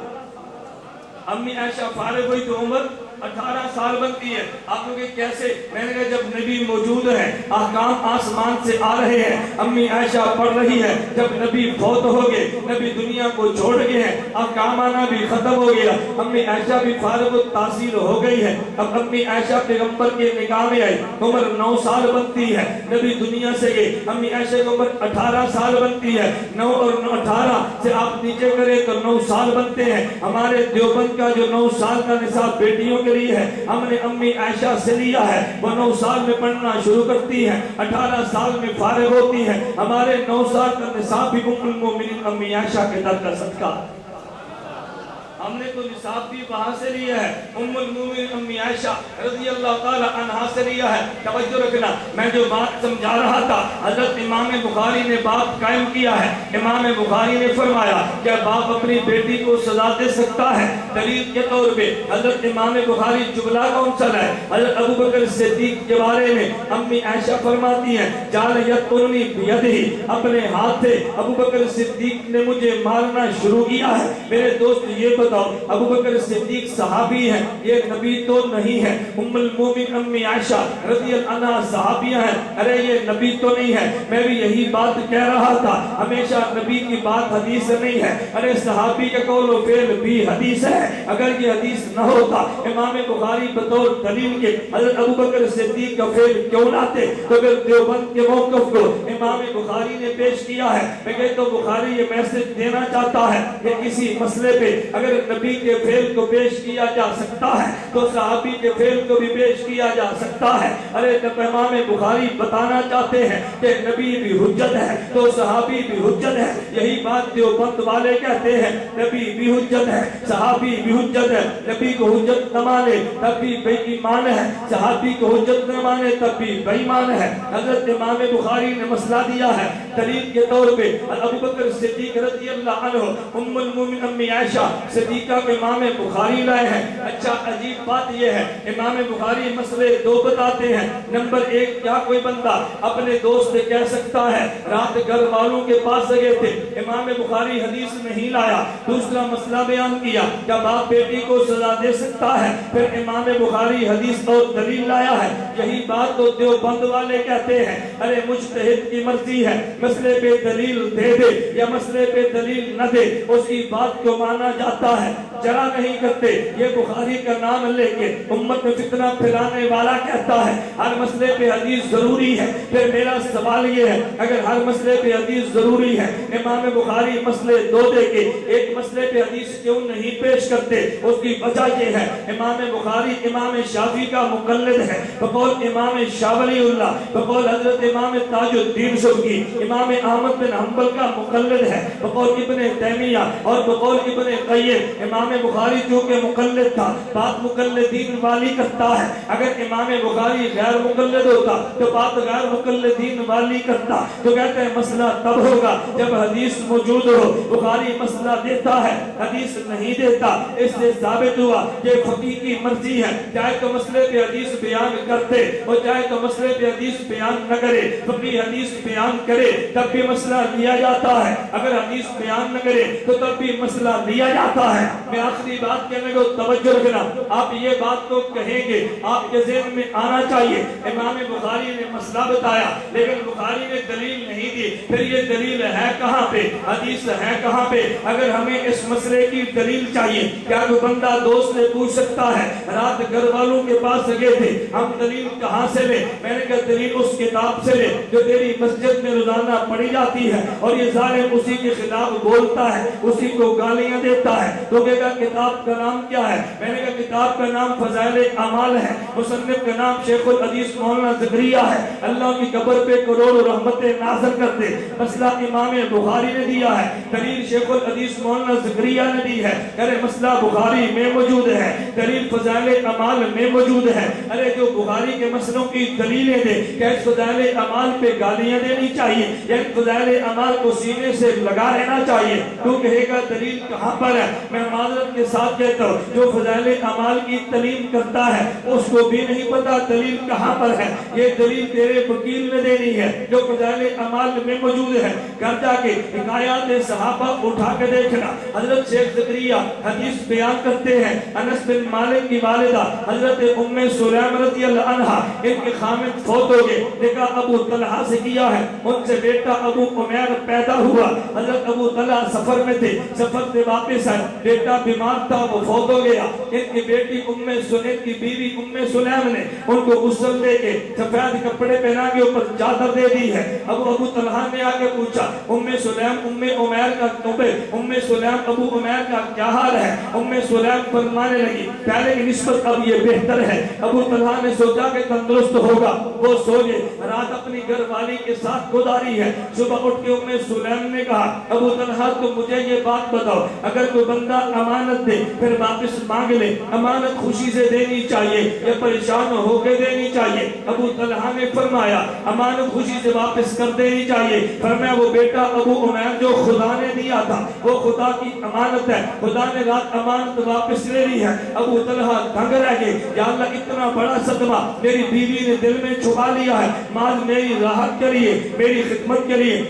امی عائشہ فارغ ہوئی تو عمر 18 سال بنتی ہے۔ آپ لوگ کیسے؟ میں نے کہا جب نبی موجود ہے، احکام آسمان سے آ رہے ہیں، امی عائشہ پڑھ رہی ہے، جب نبی فوت ہو گئے، نبی دنیا کو چھوڑ گئے ہیں، احکام آنا بھی ختم ہو گیا، امی عائشہ بھی فارغ التحصیل ہو گئی ہے، اب امی عائشہ پیغمبر کے نکاح میں آئی، عمر 9 سال بنتی ہے، نبی دنیا سے گئے، امی عائشہ کی عمر 18 سال بنتی ہے، 9 اور 18 سے آپ نیچے کریں تو 9 سال بنتے ہیں۔ ہمارے دیوبند کا جو 9 سال کا نصاب بیٹیوں کے لیے ہے، ہم نے امی عائشہ سے لیا ہے، وہ 9 سال میں پڑھنا شروع کرتی ہے، 18 سال میں فارغ ہوتی ہے۔ ہمارے 9 سال کا نصاب بھی ام المومنین امی عائشہ کے در کا صدقہ، ہم نے تو نصاب بھی وہاں سے لیا ہے، ام المومنین امی عائشہ رضی اللہ تعالی عنہا سے لیا ہے۔ توجہ رکھنا، میں جو بات سمجھا رہا تھا، حضرت امام بخاری نے بات قائم کیا ہے۔ امام بخاری نے فرمایا کہ باپ اپنی بیٹی کو سزا دے سکتا ہے، دلیل کے طور پہ حضرت امام بخاری جملہ کون سا ہے؟ حضرت ابو بکر صدیق کے بارے میں امی عائشہ فرماتی ہیں جعل یقتلنی بیدہ، اپنے ہاتھ سے ابو بکر صدیق نے مجھے مارنا شروع کیا ہے۔ میرے دوست یہ بتاؤ، ابو بکر صدیق صحابی ہیں، یہ نبی تو نہیں ہے۔ ام المومن امی عائشہ رضی اللہ عنہا صحابیہ ہیں، ارے یہ نبی تو نہیں ہے۔ میں بھی یہی بات کہہ رہا تھا، ہمیشہ نبی کی بات حدیث نہیں ہے، ارے صحابی کا قول و فعل بھی حدیث ہے۔ اگر یہ حدیث نہ ہوتا، امام بخاری بطور دلیل کے حضرت ابو بکر صدیق کا فعل کیوں لاتے؟ تو اگر دیوبند کے موقف کو امام بخاری نے پیش کیا ہے، میں کہتا ہوں بخاری یہ میسج دینا چاہتا ہے کہ کسی مسئلے پہ اگر نبی کے فعل کو پیش کیا جا سکتا ہے تو صحابی کے فعل کو بھی پیش کیا جا سکتا ہے۔ ارے جب امام بخاری بتانا چاہتے ہیں کہ نبی بھی حجت ہے تو صحابی بھی حجت ہے، یہی بات دیوبند والے کہتے ہیں، نبی بھی حجت ہے، صحابی بھی حجت ہے، نبی کو حجت نہ مانے تب بھی بے ایمان ہے، صحابی کو حجت نہ مانے تب بھی بے ایمان ہے۔ حضرت امام بخاری نے مسئلہ دیا ہے دلیل کے طور پہ، ابو بکر صدیق رضی اللہ عنہ ام المومن امی عائشہ صدیقہ کو امام بخاری لائے ہیں۔ اچھا عجیب بات یہ ہے، امام بخاری مسئلے 2 بتاتے ہیں۔ نمبر 1، کیا کوئی بندہ اپنے دوست سے کہہ سکتا ہے رات گھر والوں کے پاس گئے تھے، امام بخاری حدیث نہیں لایا۔ دوسرا مسئلہ بیان کیا، کیا باپ بیٹی کو سزا دے سکتا ہے، پھر امام بخاری حدیث اور دلیل لایا ہے۔ یہی بات تو دیوبند والے کہتے ہیں، ارے مجتہد کی مرضی ہے، مسئلے پہ دلیل دے دے یا مسئلے پہ دلیل نہ دے، اس کی بات کو مانا جاتا ہے، جرا نہیں کرتے۔ یہ بخاری کا نام لے کے امت میں فتنہ پھیلانے والا کہتا ہے ہر مسئلے پہ حدیث ضروری ہے۔ پھر میرا سوال یہ ہے، اگر ہر مسئلے پہ حدیث ضروری ہے، امام بخاری مسئلے 2 دے کے ایک مسئلے پہ حدیث کیوں نہیں پیش کرتے؟ اس کی وجہ یہ ہے، امام بخاری امام شافعی کا مقلد ہے، بقول امام شاہ ولی اللہ، بقول حضرت امام تاج الدین سبکی، امام احمد بن حنبل کا مقلد ہے، بقول ابن تیمیہ اور بقول ابن قیم۔ امام بخاری جو کہ مقلد تھا، بات مقلدین والی کرتا ہے۔ اگر امام بخاری غیر مقلد ہوتا تو بات غیر مقلدین والی کرتا، تو کہتے ہیں مسئلہ تب ہوگا جب حدیث موجود ہو۔ بخاری مسئلہ دیتا ہے، حدیث نہیں دیتا، اس سے ثابت ہوا کہ فقیہ کی مرضی ہے، چاہے تو مسئلے پہ حدیث بیان کرتے اور چاہے تو مسئلے پہ حدیث بیان نہ کرے، فقیہ حدیث بیان کرے تب بھی مسئلہ لیا جاتا ہے، اگر حدیث بیان نہ کرے تو تب بھی مسئلہ لیا جاتا ہے۔ میں آخری بات کہنے کو توجہ رکھنا، آپ یہ بات تو کہیں گے، آپ کے ذہن میں آنا چاہیے امام بخاری نے مسئلہ بتایا لیکن بخاری نے دلیل نہیں دی، پھر یہ دلیل ہے کہاں پہ، حدیث ہے کہاں پہ؟ اگر ہمیں اس مسئلے کی دلیل چاہیے، کیا کوئی بندہ دوست سے پوچھ سکتا ہے رات گھر والوں کے پاس گئے تھے، ہم دلیل کہاں سے لیں؟ میں نے کہا دلیل اس کتاب سے لیں جو تیری مسجد میں روزانہ پڑھی جاتی ہے، اور یہ ظالم اسی کے خلاف بولتا ہے، اسی کو گالیاں دیتا ہے۔ تو کہے گا کتاب کا نام کیا ہے؟ میں نے کہا کتاب کا نام فضائل اعمال ہے، مصنف کا نام شیخ الحدیث مولانا زکریا ہے، اللہ کی قبر پہ کروڑوں رحمتیں نازل کرتے۔ مسئلہ امام بخاری نے دیا ہے، دلیل شیخ الحدیث مولانا زکریا نے دی ہے، ارے مسئلہ بخاری میں موجود ہے، دلیل فضائل اعمال میں موجود ہے۔ ارے جو بخاری کے مسئلوں کی دلیلیں دے، کہ اس فضائل اعمال پہ گالیاں دینی چاہیے، یعنی فضائل اعمال کو سینے سے لگا لینا چاہیے۔ تو کہے گا دلیل کہاں پر ہے؟ میں معذرت کے ساتھ کہتا ہوں جو فضائل اعمال کی تعلیم کرتا ہے اس کو بھی نہیں پتا دلیل کہاں پر ہے۔ یہ دلیل تیرے وکیل نے دینی ہے جو فضائل اعمال میں موجود ہے۔ گھر جا کے حکایات صحابہ اٹھا کے دیکھنا۔ حضرت شیخ زکریا حدیث بیان کرتے ہیں، انس بن مالک کی والدہ حضرت ام سلیم رضی اللہ عنہا ان کے خامد فوت ہو گئے، نکاح ابو طلحہ سے کیا ہے، ان سے بیٹا ابو عمیر پیدا ہوا۔ حضرت ابو طلحہ سفر میں تھے، سفر سے واپس آئے، بیٹا بیمار تھا وہ فوت ہو گیا۔ ان کی بیٹی ام سلیم کی بیوی ام سلیم نے ان کو غسل دے کے سفید کپڑے پہنا کے اوپر چادر دے دی ہے۔ ابو طلحہ نے آ کے پوچھا ام سلیم ام سلیم ابو عمیر کا کیا حال ہے؟ ام سلیم فرمانے لگی پہلے کی نسبت اب یہ بہتر ہے۔ ابو طلحہ نے سوچا کہ تندرست ہوگا، وہ سو گئے، رات اپنی گھر والی کے ساتھ گزاری ہے۔ صبح اٹھ کے ام سلیم نے کہا ابو طلحہ تو مجھے یہ بات بتاؤ، اگر کوئی بندہ امانت دے پھر واپس مانگ لے، امانت خوشی سے دینی چاہیے یا پریشان ہو کے دینی چاہیے؟ ابو طلحہ نے فرمایا امانت خوشی سے واپس کر دینی چاہیے۔ فرمایا وہ بیٹا ابو عمیر جو خدا نے دیا تھا وہ خدا کی امانت ہے، خدا نے رات امانت واپس لے لی ہے۔ ابو طلحہ دنگ رہ گئے، یا اللہ اتنا بڑا صدمہ میری بیوی نے دل میں چھپا لیا ہے، ماں میری راحت کے لیے میری خدمت کے لیے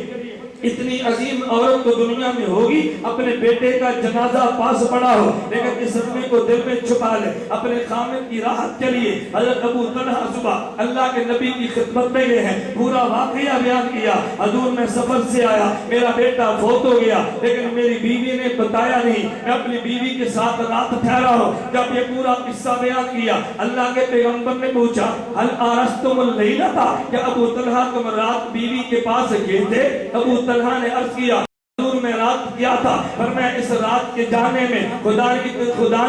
اتنی عظیم عورت تو دنیا میں ہوگی، اپنے بیٹے کا جنازہ پاس پڑا ہو لیکن اس صدمے کو دل میں چھپا لے اپنے خامد کی راحت کے لیے۔ حضرت ابو طلحہ صبح اللہ کے نبی کی خدمت میں گئے ہیں، پورا واقعہ بیان کیا، حضور میں سفر سے آیا، میرا بیٹا فوت ہو گیا لیکن میری بیوی نے بتایا نہیں، میں اپنی بیوی کے ساتھ رات ٹھہرا ہوں۔ جب یہ پورا قصہ بیان کیا اللہ کے پیغمبر نے پوچھا هل آرستم اللیلہ تھا، کیا ابو طلحہ تم رات بیوی کے پاس گئے تھے؟ ابو طلحہ نے عرض کیا حضور میں رات کیا تھا، پر میں اس رات کے جانے میں خدا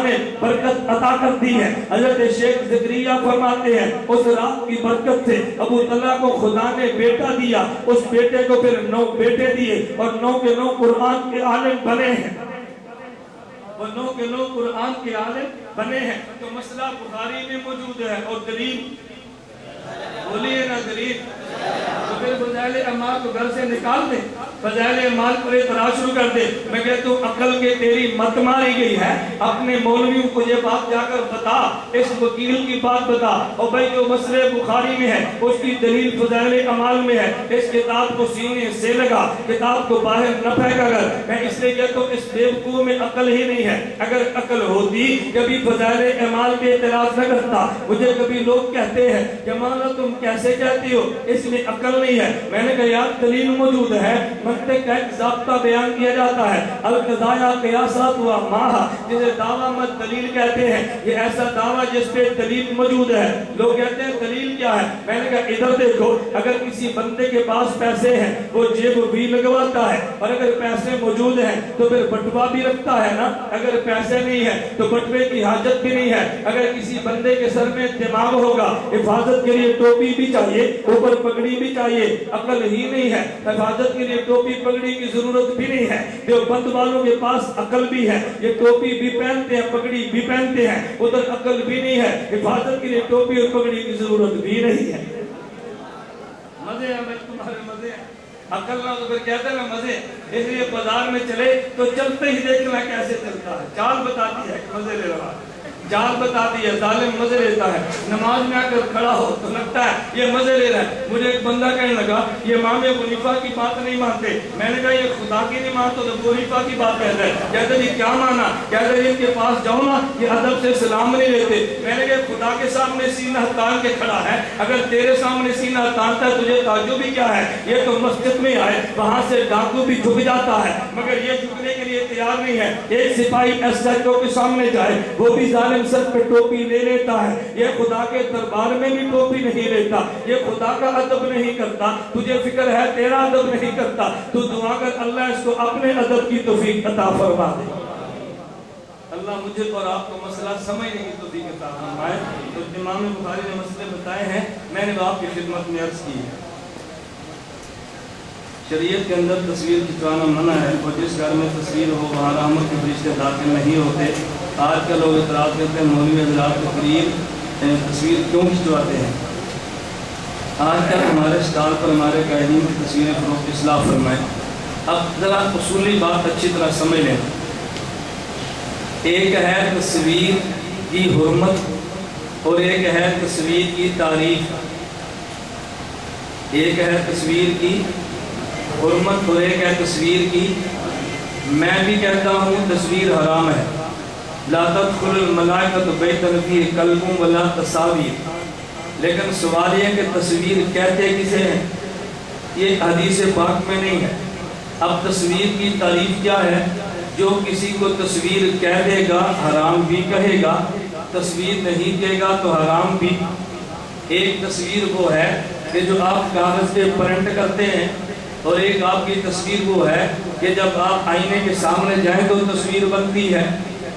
نے برکت عطا کر دی ہے۔ حضرت شیخ زکریا فرماتے ہیں اس رات کی برکت سے ابو طلحہ کو خدا نے بیٹا دیا، اس بیٹے کو پھر 9 بیٹے دیے اور 9 کے 9 قرآن کے عالم بنے ہیں، اور 9 کے 9 قرآن کے عالم بنے ہیں۔ تو مسئلہ بخاری میں موجود ہے اور دلیل بولیے نا دلیل، تو پھر فضائل اعمال کو گھر سے نکال دیں، فضائل اعمال پر اعتراض شروع کر دے۔ میں کہتا ہوں عقل کے تیری مت ماری گئی ہے، اپنے مولویوں کو یہ بات جا کر بتا، اس وکیل کی بات بتا، اور بھائی جو مسئلہ بخاری میں ہے اس کی دلیل فضائل اعمال میں ہے، اس کتاب کو سینے سے لگا، کتاب کو باہر نہ پھینکا کر۔ میں اس لیے کہتا ہوں اس بیوقوف میں عقل ہی نہیں ہے، اگر عقل ہوتی کبھی فضائل اعمال پہ اعتراض نہ کرتا۔ مجھے کبھی لوگ کہتے ہیں کہ مولانا تم کیسے کہتی ہو اس میں عقل نہیں ہے، میں نے کہا یار دلیل موجود ہے، منطق کا ایک ضابطہ بیان کیا جاتا ہے، القضایا قیاسات و ماہ، جسے دعویٰ مت دلیل کہتے ہیں، یہ ایسا دعویٰ جس پہ دلیل موجود ہے۔ لوگ کہتے ہیں دلیل کیا ہے، میں نے کہا ادھر دیکھو، اگر کسی بندے کے پاس پیسے ہیں وہ جیب بھی لگواتا ہے، اور اگر پیسے موجود ہیں تو پھر بٹوا بھی رکھتا ہے نا، اگر پیسے نہیں ہے تو بٹوے کی حاجت بھی نہیں ہے۔ اگر کسی بندے کے سر میں دماغ ہوگا حفاظت کے لیے ٹوپی بھی چاہیے، اوپر پگڑی بھی چاہیے، عقل ہی نہیں ہے حفاظت کے لیے ٹوپی پگڑی کی ضرورت بھی نہیں ہے۔ دیوبند والوں کے پاس عقل بھی ہے، یہ ٹوپی بھی پہنتے ہیں پگڑی بھی پہنتے ہیں، ادھر عقل بھی نہیں ہے، حفاظت کے لیے ٹوپی اور پگڑی کی ضرورت بھی نہیں ہے۔ مزے ہیں بھائی تمہارے مزے ہیں، عقل نہ تو پھر کہتے ہیں مزے، اس لیے بازار میں چلے تو چلتے ہی دیکھنا کیسے چلتا ہے، چال بتاتی ہے کہ مزے لے رہا ہے، جال بتاتی ہے، ظالم مزے لیتا ہے، نماز میں آ کر کھڑا ہو تو لگتا ہے یہ مزے لے رہا ہے۔ مجھے ایک بندہ کہنے لگا یہ امام ابو حنیفہ کی بات نہیں مانتے، میں نے کہا یہ خدا کی نہیں مانتے تو ابو حنیفہ کی بات کہتا ہے، کہتے ہیں کیا مانا، کہتے ہیں ان کے پاس جاؤ نا یہ ادب سے سلام نہیں لیتے۔ میں نے کہا خدا کے سامنے سینہ تان کے کھڑا ہے، اگر تیرے سامنے سینہ تانتا ہے تجھے تعجب بھی کیا ہے، یہ تو مسجد میں آئے وہاں سے ڈاکو بھی جھک جاتا ہے مگر یہ جھکنے کے لیے تیار نہیں ہے۔ ایک سپاہی ایس ایچ او کے سامنے جائے وہ بھی ظالم سر پہ ٹوپی لے لیتا ہے، یہ خدا کے دربار میں بھی ٹوپی نہیں لیتا، یہ خدا کا ادب نہیں کرتا، تجھے فکر ہے تیرا ادب نہیں کرتا، تو دعا کر اللہ اس کو اپنے ادب کی توفیق عطا فرما دے۔ اللہ مجھے اور آپ کو مسئلہ سمجھنے کی توفیق عطا فرمائے۔ تو امام بخاری نے مسئلے بتائے ہیں، میں نے آپ کی خدمت میں عرض کی ہے۔ شریعت کے اندر تصویر کھنچوانا منع ہے، اور جس گھر میں تصویر ہو وہاں رحمت کے فرشتے داخل نہیں ہوتے۔ آج کل لوگ اعتراض کرتے ہیں مولوی حضرات کے قریب تصویر کیوں کھنچواتے ہیں؟ آج کل ہمارے اسٹال پر ہمارے قائدین کی تصویریں فروخت اصلاح فرمائیں۔ اب ذرا اصولی بات اچھی طرح سمجھ لیں۔ ایک ہے تصویر کی حرمت اور ایک ہے تصویر کی تعریف۔ ایک ہے تصویر کی حرمت اور ایک ہے تصویر کی، میں بھی کہتا ہوں تصویر حرام ہے۔ لا تدخل الملائکۃ بیتا فیہ کلب ولا تصاویر، لیکن سوال یہ کہ تصویر کہتے کسے ہیں؟ یہ حدیث پاک میں نہیں ہے۔ اب تصویر کی تعریف کیا ہے؟ جو کسی کو تصویر کہہ دے گا حرام بھی کہے گا، تصویر نہیں کہے گا تو حرام بھی۔ ایک تصویر وہ ہے کہ جو آپ کاغذ پہ پرنٹ کرتے ہیں، اور ایک آپ کی تصویر وہ ہے کہ جب آپ آئینے کے سامنے جائیں تو تصویر بنتی ہے،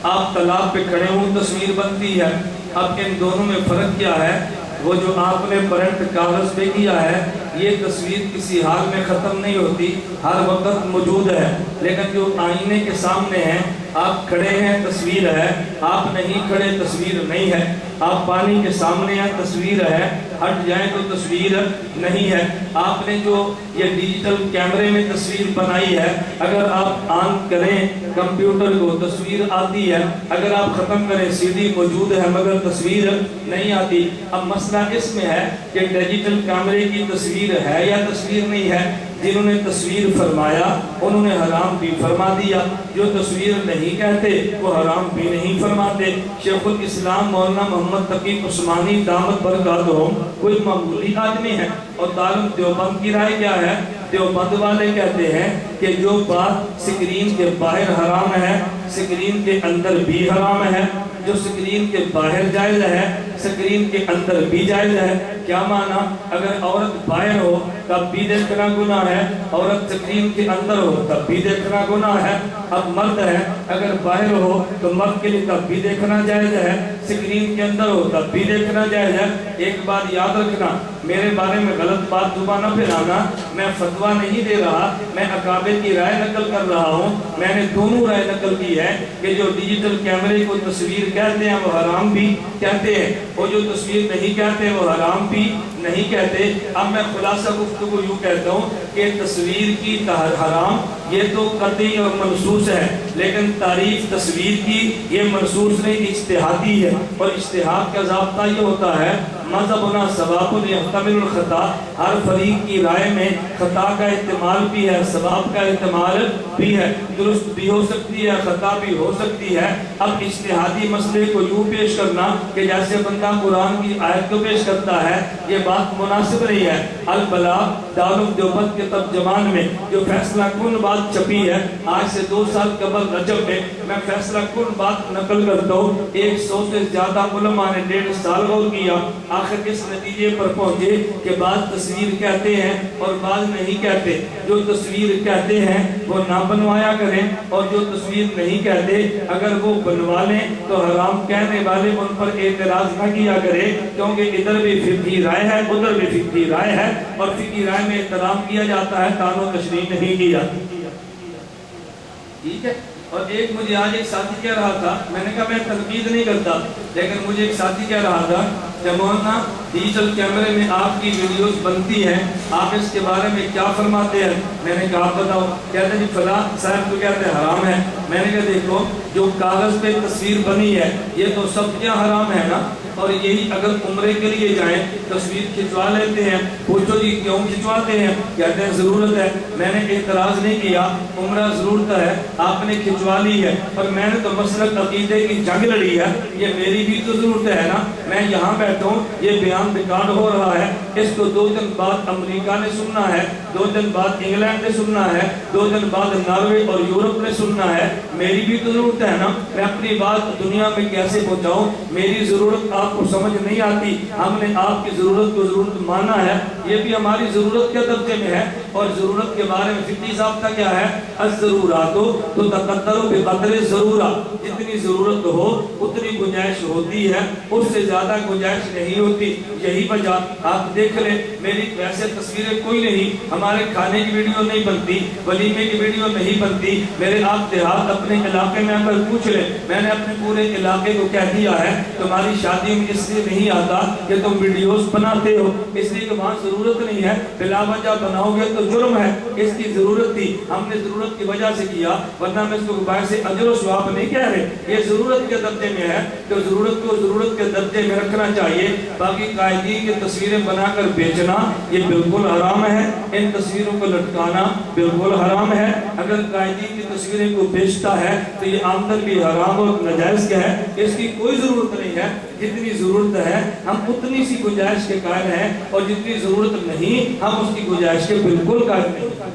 آپ تالاب پہ کھڑے ہوں تصویر بنتی ہے۔ اب ان دونوں میں فرق کیا ہے؟ وہ جو آپ نے پرنٹ کاغذ پہ کیا ہے یہ تصویر کسی حال میں ختم نہیں ہوتی، ہر وقت موجود ہے، لیکن جو آئینے کے سامنے ہے، آپ کھڑے ہیں تصویر ہے، آپ نہیں کھڑے تصویر نہیں ہے، آپ پانی کے سامنے ہیں تصویر ہے، ہٹ جائیں تو تصویر نہیں ہے۔ آپ نے جو یہ ڈیجیٹل کیمرے میں تصویر بنائی ہے، اگر آپ آن کریں کمپیوٹر کو تصویر آتی ہے، اگر آپ ختم کریں سی ڈی موجود ہے مگر تصویر نہیں آتی۔ اب مسئلہ اس میں ہے کہ ڈیجیٹل کیمرے کی تصویر ہے یا تصویر نہیں ہے۔ جنہوں نے تصویر فرمایا انہوں نے حرام بھی فرما دیا، جو تصویر نہیں کہتے وہ حرام بھی نہیں فرماتے۔ شیخ الاسلام مولانا محمد تقی عثمانی دامت برکاتہم کوئی معمولی آدمی ہے، اور دارالعلوم دیوبند کی رائے کیا ہے؟ دیوبند والے کہتے ہیں کہ جو بات سکرین کے باہر حرام ہے سکرین کے اندر بھی حرام ہے، جو سکرین کے باہر جائز ہے سکرین کے اندر بھی جائز ہے۔ کیا معنی؟ اگر عورت باہر ہو تب بھی دیکھنا گناہ ہے، عورت سکرین کے اندر ہو تب بھی دیکھنا گناہ ہے۔ اب مرد ہے اگر باہر ہو تو مرد کے لیے تب بھی دیکھنا جائز ہے، سکرین کے اندر ہو تب بھی دیکھنا جائز ہے۔ ایک بات یاد رکھنا، میرے بارے میں غلط بات زبان نہ پھیلانا، میں فتویٰ نہیں دے رہا، میں اکابر کی رائے نقل کر رہا ہوں۔ میں نے دونوں رائے نقل کی ہے کہ جو ڈیجیٹل کیمرے کو تصویر کہتے ہیں وہ حرام بھی کہتے ہیں، اور جو تصویر نہیں کہتے وہ حرام بھی نہیں کہتے۔ اب میں خلاصہ گفتگو یوں کہتا ہوں کہ تصویر کی حرام یہ تو قطعی اور منصوص ہے، لیکن تعریف تصویر کی یہ منصوص نہیں، اجتہادی ہے، اور اجتہاد کا ضابطہ یہ ہوتا ہے مذہبنا ثواب یحتمل الخطا، ہر فریق کی رائے میں خطا کا احتمال بھی ہے، ثواب کا احتمال بھی ہے، درست بھی ہو سکتی ہے، خطا بھی ہو سکتی ہے۔ اب اجتہادی مسئلے کو یوں پیش کرنا کہ جیسے بندہ قرآن کی آیت کو پیش کرتا ہے یہ بات مناسب نہیں ہے۔ البلاغ دارالعلوم دیوبند کے ترجمان میں جو فیصلہ کن بات چھپی ہے آج سے 2 سال قبل رجب میں فیصلہ کن بات نقل کرتا ہوں۔ 100 سے زیادہ علماء نے 1.5 سال غور کیا، آخر اس نتیجے پر پہنچے کہ بعض تصویر کہتے ہیں اور بعض نہیں کہتے۔ جو تصویر کہتے ہیں وہ نہ بنوایا کریں، اور جو تصویر نہیں کہتے اگر وہ بنوا لیں تو حرام کہنے والے ان پر اعتراض نہ کیا کرے، کیونکہ ادھر بھی فقہی رائے ہے ادھر بھی فقہی رائے ہے، اور فقہی رائے میں احترام کیا جاتا ہے، تعین و تشریح نہیں کی جاتی۔ ٹھیک ہے۔ اور ایک مجھے آج ایک ساتھی کہہ رہا تھا، میں نے کہا میں تنقید نہیں کرتا، لیکن مجھے ایک ساتھی کہہ رہا تھا کہ مولانا ڈیجیٹل کیمرے میں آپ کی ویڈیوز بنتی ہیں، آپ اس کے بارے میں کیا فرماتے ہیں؟ میں نے کہا آپ بتاؤ۔ کہتے ہیں جی فلاں صاحب تو کہتے ہیں حرام ہے۔ میں نے کہا دیکھو جو کاغذ پہ تصویر بنی ہے یہ تو سب کیا حرام ہے نا، اور یہی اگر عمرے کے لیے جائیں تصویر کھنچوا لیتے ہیں، پوچھو جی کیوں کھنچواتے ہیں؟ کہتے ہیں ضرورت ہے۔ میں نے اعتراض نہیں کیا، عمرہ ضرورت ہے، آپ نے کھنچوا لی ہے، اور میں نے تو مسلک عقیدے کی جنگ لڑی ہے، یہ میری بھی تو ضرورت ہے نا۔ میں یہاں بیٹھا ہوں، یہ بیان ریکارڈ ہو رہا ہے، اس کو 2 دن بعد امریکہ نے سننا ہے، 2 دن بعد انگلینڈ نے سننا ہے، 2 دن بعد ناروے اور یورپ نے سننا ہے۔ میری بھی تو ضرورت ہے نا، میں اپنی بات دنیا میں کیسے پہنچاؤں؟ میری ضرورت آپ کو سمجھ نہیں آتی، ہم نے آپ کی ضرورت کو ضرورت مانا ہے، یہ بھی ہماری ضرورت کے درجے میں ہے۔ اور ضرورت کے بارے میں فقہی ضابطہ کیا ہے؟ الضرورات تو تقدر بقدر ضرورہ، جتنی ضرورت ہو اتنی گنجائش ہوتی ہے، اس سے زیادہ گنجائش نہیں ہوتی۔ یہی وجہ آپ دیکھ لیں، میری ویسے تصویریں کوئی نہیں، ہمارے کھانے کی ویڈیو نہیں بنتی، ولیمے کی ویڈیو نہیں بنتی، میرے آپ دیہات اپنے علاقے میں اگر پوچھ لیں، میں نے اپنے پورے علاقے کو کہہ دیا ہے تمہاری شادی تعلیم اس لیے نہیں آتا کہ تم ویڈیوز بناتے ہو، اس لیے کہ وہاں ضرورت نہیں ہے، بلا وجہ بناؤ گے تو جرم ہے، اس کی ضرورت تھی، ہم نے ضرورت کی وجہ سے کیا، ورنہ میں اس کو باعث اجر و ثواب نہیں کہہ رہے، یہ ضرورت کے درجے میں ہے، تو ضرورت کو ضرورت کے درجے میں رکھنا چاہیے۔ باقی قائدین کی تصویریں بنا کر بیچنا یہ بالکل حرام ہے، ان تصویروں کو لٹکانا بالکل حرام ہے۔ اگر قائدین کی تصویریں کو بیچتا ہے تو یہ آمدن بھی حرام اور ناجائز کا ہے، اس کی کوئی ضرورت نہیں ہے، جتنی ضرورت ہے ہم اتنی سی گنجائش کے قائل ہیں، اور جتنی ضرورت نہیں ہم اس کی گنجائش کے بالکل قائل نہیں۔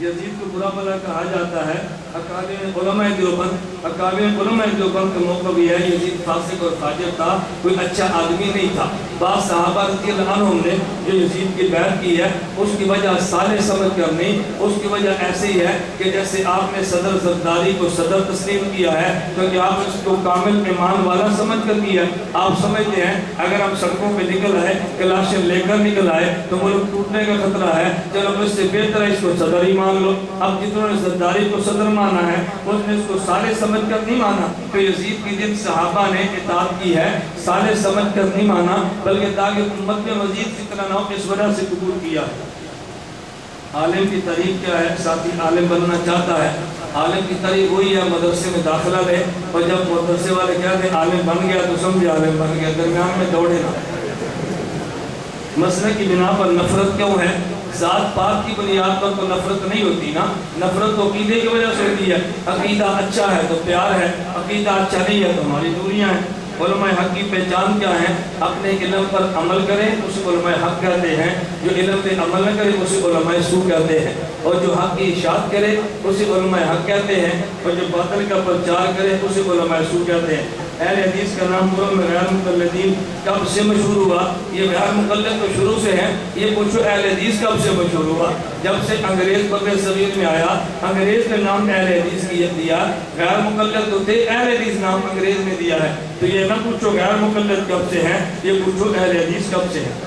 یزید کو برا بھلا کہا جاتا ہے، اکابر علماء دیوبند کا موقع بھی ہے، یزید فاسق اور فاجر تھا، کوئی اچھا آدمی نہیں تھا۔ بعض صحابہ رضی اللہ عنہم نے جو یزید کی بیعت کی ہے اس کی وجہ صالح سمجھ کر نہیں، اس کی وجہ ایسے ہی ہے کہ جیسے آپ نے صدر زرداری کو صدر تسلیم کیا ہے کیونکہ آپ اس کو کامل ایمان والا سمجھ کر کیا۔ آپ سمجھتے ہیں اگر ہم سڑکوں پہ نکل آئے، کلاشیں لے کر نکل آئے تو ملک ٹوٹنے کا خطرہ ہے، چلو اس سے بہتر ہے اس کو صدر ہی مان لو۔ اب جتنوں نے زرداری کو صدر مانا ہے اس نے اس کو صالح سمجھ کر نہیں مانا، تو یزید کی جن صحابہ نے اطاعت کی ہے صالح سمجھ کر نہیں مانا، بلکہ تاکہ امت میں مزید فتنہ نہ ہو اس وجہ سے قبول کیا۔ عالم کی تعریف کیا ہے؟ ساتھی عالم بننا چاہتا ہے، عالم کی تعریف وہی ہے مدرسے میں داخلہ لے، اور جب مدرسے والے کہتے ہیں عالم بن گیا تو سمجھے عالم بن گیا، درمیان میں دوڑے نہ۔ مسئلے کی بنا پر نفرت کیوں ہے؟ ذات پاک کی بنیاد پر تو نفرت نہیں ہوتی نا، نفرت تو عقیدے کی وجہ سے ہوتی ہے۔ عقیدہ اچھا ہے تو پیار ہے، عقیدہ اچھا نہیں ہے تو ہماری دوریاں ہیں۔ علماء حق کی پہچان کیا ہے؟ اپنے علم پر عمل کرے اسے علماء حق کہتے ہیں، جو علم پہ عمل نہ کرے اسے علماء سو کہتے ہیں، اور جو حق کی اشاعت کرے اسے علماء حق کہتے ہیں، اور جو باطل کا پرچار کرے اسے علماء سو کہتے ہیں۔ اہل حدیث کا نام قرآن میں غیر مقلدین کب سے مشہور ہوا؟ یہ غیر مقلد تو شروع سے ہیں، یہ پوچھو اہل حدیث کب سے مشہور ہوا؟ جب سے انگریز بر صغیر میں آیا، انگریز نے نام اہل حدیث کی دیا، غیر مقلد تو تھے، اہل حدیث نام انگریز نے دیا ہے۔ تو یہ نہ پوچھو غیر مقلد کب سے ہیں، یہ پوچھو اہل حدیث کب سے ہیں۔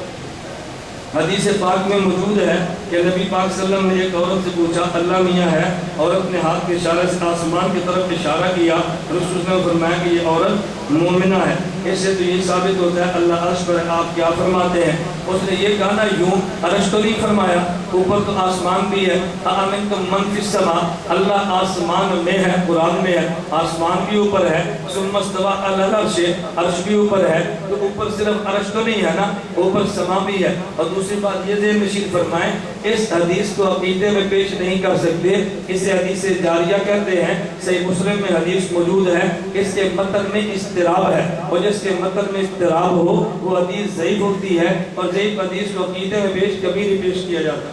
حدیث پاک میں موجود ہے کہ نبی پاک صلی اللہ علیہ وسلم نے ایک عورت سے پوچھا اللہ میاں ہے، اور اپنے ہاتھ کے اشارے سے آسمان کی طرف اشارہ کیا، رسول نے فرمایا کہ یہ عورت مومنہ ہے۔ اس سے تو یہ ثابت ہوتا ہے اللہ عرش پر ہے، آپ کیا فرماتے ہیں؟ اس نے یہ کہا نا یوں، عرش تو نہیں فرمایا، اوپر تو آسمان بھی ہے، آمنتم من فی السماء، اللہ آسمان میں ہے، قرآن میں ہے، آسمان بھی اوپر ہے، ثم استوى علی العرش، عرش بھی اوپر ہے، تو اوپر صرف عرش تو نہیں ہے نا، اوپر سما بھی ہے۔ اور دوسری بات یہ ذہن نشین فرمائیں، اس حدیث کو عقیدے میں پیش نہیں کر سکتے، اسے حدیث جاریہ کہتے ہیں۔ صحیح مسلم میں حدیث موجود ہے، اس کے متن میں اضطراب ہے، اور جس کے متن میں اضطراب ہو وہ حدیث ضعیف ہوتی ہے، اور ضعیف حدیث کو عقیدے میں پیش کبھی نہیں پیش کیا جاتا۔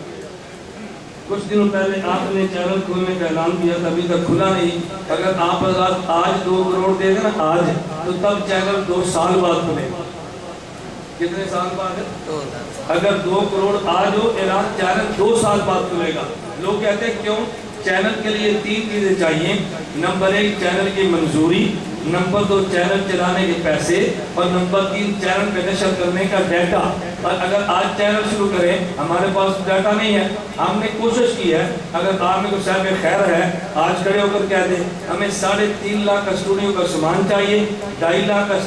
کچھ دنوں پہلے آپ نے چینل کھولنے کا اعلان کیا تھا، ابھی تک کھلا نہیں۔ اگر آپ حضرات آج 2 کروڑ دے دیں نا آج، تو تب چینل 2 سال بعد کھلے گا۔ کتنے سال بعد ہے؟ اگر 2 کروڑ آج ہو اعلان، چینل 2 سال بعد کھلے گا۔ لوگ کہتے ہیں کیوں؟ چینل کے لیے 3 چیزیں چاہیے، نمبر 1 چینل کی منظوری، نمبر 2 چینل چلانے کے پیسے، اور نمبر 3 چینل پہ نشر کرنے کا ڈیٹا۔ اور اگر آج چینل شروع کریں، ہمارے پاس ڈیٹا نہیں ہے، ہم نے کوشش کی ہے، اگر آپ میں کوئی صاحب خیر ہے آج کھڑے ہو کر کہہ دیں ہمیں 3.5 لاکھ کا اسٹوڈیو کا سامان چاہیے، 2.5 لاکھ کا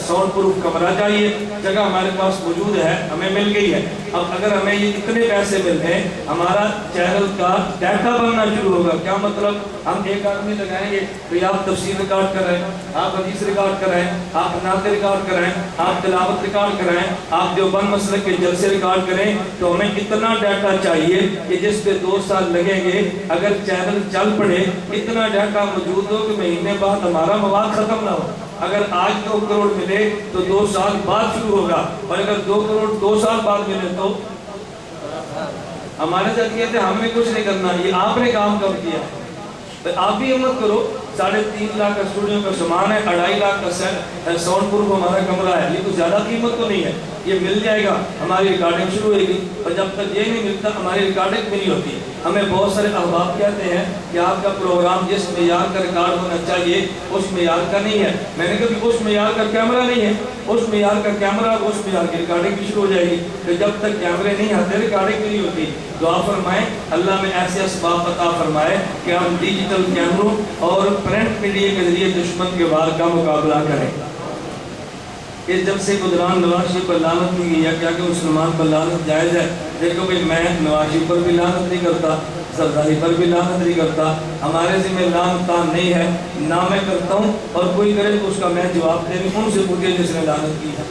ساؤنڈ پروف کمرہ چاہیے، جگہ ہمارے پاس موجود ہے، ہمیں مل گئی ہے۔ اب اگر ہمیں یہ اتنے پیسے مل ہیں، ہمارا چینل کا ڈیٹا بننا شروع ہوگا۔ کیا مطلب؟ ہم ایک آدمی لگائیں گے تو آپ تفسیر ریکارڈ کر رہے ہیں، آپ حدیث ریکارڈ کرائیں، آپ نعت ریکارڈ کرائیں، آپ تلاوت ریکارڈ کرائیں، آپ دیوبند مسلک کے جلسے ریکارڈ کریں، تو ہمیں اتنا ڈیٹا چاہیے کہ جس پہ 2 سال لگیں گے۔ اگر چینل چل پڑے، اتنا ڈیٹا موجود ہو کہ مہینے بعد ہمارا مواد ختم نہ ہو۔ اگر آج 2 کروڑ ملے تو 2 سال بعد شروع ہوگا، اور اگر 2 کروڑ 2 سال بعد ملے تو ہمارے ساتھ یہ تھے ہم نے کچھ نہیں کرنا، یہ آپ نے کام کم کیا۔ آپ بھی ہمت کرو، 3.5 لاکھ کا اسٹوڈیو کا سامان ہے، 2.5 لاکھ کا ساؤنڈ پروف ہمارا کمرہ ہے، یہ تو زیادہ قیمت تو نہیں ہے، یہ مل جائے گا، ہماری ریکارڈنگ شروع ہوئے گی۔ اور جب تک یہ نہیں ملتا ہماری ریکارڈنگ بھی نہیں ہوتی۔ ہمیں بہت سارے احباب کہتے ہیں کہ آپ کا پروگرام جس معیار کا ریکارڈ ہونا چاہیے اس معیار کا نہیں ہے۔ میں نے کہا کہ اس معیار کا کیمرہ نہیں ہے، اس معیار کا کیمرہ، اس معیار کی ریکارڈنگ بھی شروع ہو جائے گی۔ تو جب تک کیمرے نہیں آتے ریکارڈنگ بھی نہیں ہوتی۔ دعا فرمائیں اللہ میں ایسے اسباب عطا فرمائے کہ ہم ڈیجیٹل کیمروں اور پرنٹ میڈیا کے ذریعے دشمن کے وار کا مقابلہ کریں۔ کہ جب سے گجران نواز شریف پر لعنت کی گئی ہے، کیا کہ مسلمان پر لعنت جائز ہے؟ دیکھو بھائی، میں نواز شریف پر بھی لعنت نہیں کرتا، زرداری پر بھی لعنت نہیں کرتا، ہمارے ذمہ لعنت نہیں ہے، نہ میں کرتا ہوں، اور کوئی کرے تو اس کا میں جواب دے دوں، ان سے پوچھے جس نے لعنت کی ہے۔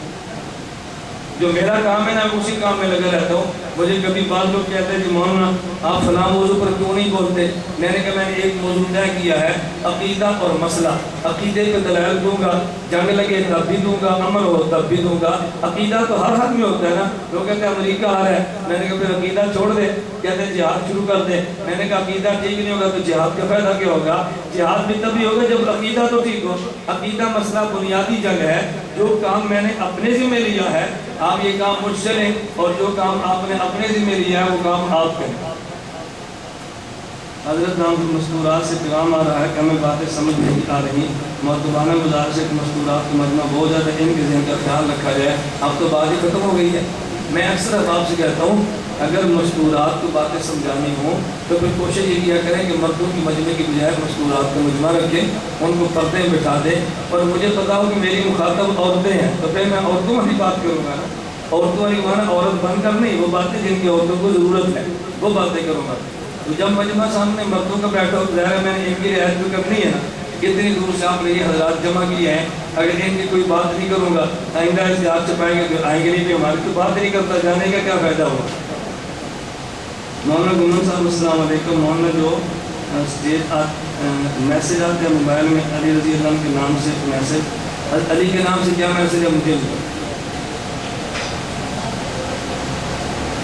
جو میرا کام ہے نا، اسی کام میں لگا رہتا ہوں۔ مجھے کبھی بعض لوگ کہتے ہیں کہ مولانا آپ فلاں موضوع پر کیوں نہیں بولتے؟ میں نے کہا میں نے ایک موضوع طے کیا ہے، عقیدہ اور مسئلہ۔ عقیدے پہ دلائل دوں گا، جنگ لگے تب بھی دوں گا، امن ہو تب بھی دوں گا۔ عقیدہ تو ہر حد میں ہوتا ہے نا۔ لوگ کہتے ہیں امریکہ آ رہا ہے، میں نے کہا پھر عقیدہ چھوڑ دے، کہتے ہیں جہاد شروع کر دے۔ میں نے کہا عقیدہ ٹھیک نہیں ہوگا تو جہاد کا فائدہ کیا ہوگا؟ جہاد بھی تبھی ہوگا جب عقیدہ تو ٹھیک ہو۔ عقیدہ مسئلہ بنیادی جنگ ہے۔ جو کام میں نے اپنے ذمہ لیا ہے، آپ یہ کام مجھ سے لیں، اور جو کام آپ نے اپنے ذمہ لیا ہے وہ کام آپ کریں۔ حضرت نام مستورات سے پیغام آ رہا ہے کہ ہمیں باتیں سمجھ نہیں آ رہی، مردمانہ مدارس سے مستورات کا مجمع بہت زیادہ، ان کے ذہن کا خیال رکھا جائے۔ اب تو بات ہی ختم ہو گئی ہے۔ میں اکثر آپ سے کہتا ہوں، اگر مستورات کو باتیں سمجھانی ہوں تو پھر کوشش یہ کیا کریں کہ مردوں کی مجمع کی بجائے مستورات کا مجمع رکھیں، ان کو پردے میں بٹھا دیں، اور مجھے پتا ہو کہ میری مخاطب عورتیں ہیں تو پھر میں عورتوں والی بات کروں گا نا۔ عورتوں والی مانا عورت بن کر نہیں، وہ باتیں جن کی عورتوں کو ضرورت ہے وہ باتیں کروں گا۔ تو جب مجمع سامنے مردوں کا بیٹھا ہو، ظاہر ہے میں نے ان کی رعایت بھی کرنی ہے نا۔ کتنی دور سے آپ نے یہ حضرات جمع کیے ہیں، اگر ان کی کوئی بات نہیں کروں گا، آئندہ اشتہار چھپائیں گے تو آئیں گے نہیں، پہ ہماری تو بات نہیں کرتا، جانے کا کیا فائدہ ہوگا؟ مولانا گمن صاحب السلام علیکم۔ مولانا جو میسیج آتے ہیں موبائل میں علی رضی اللہ عنہ کے نام سے میسیج، علی کے نام سے کیا میسیج ہے مجھے؟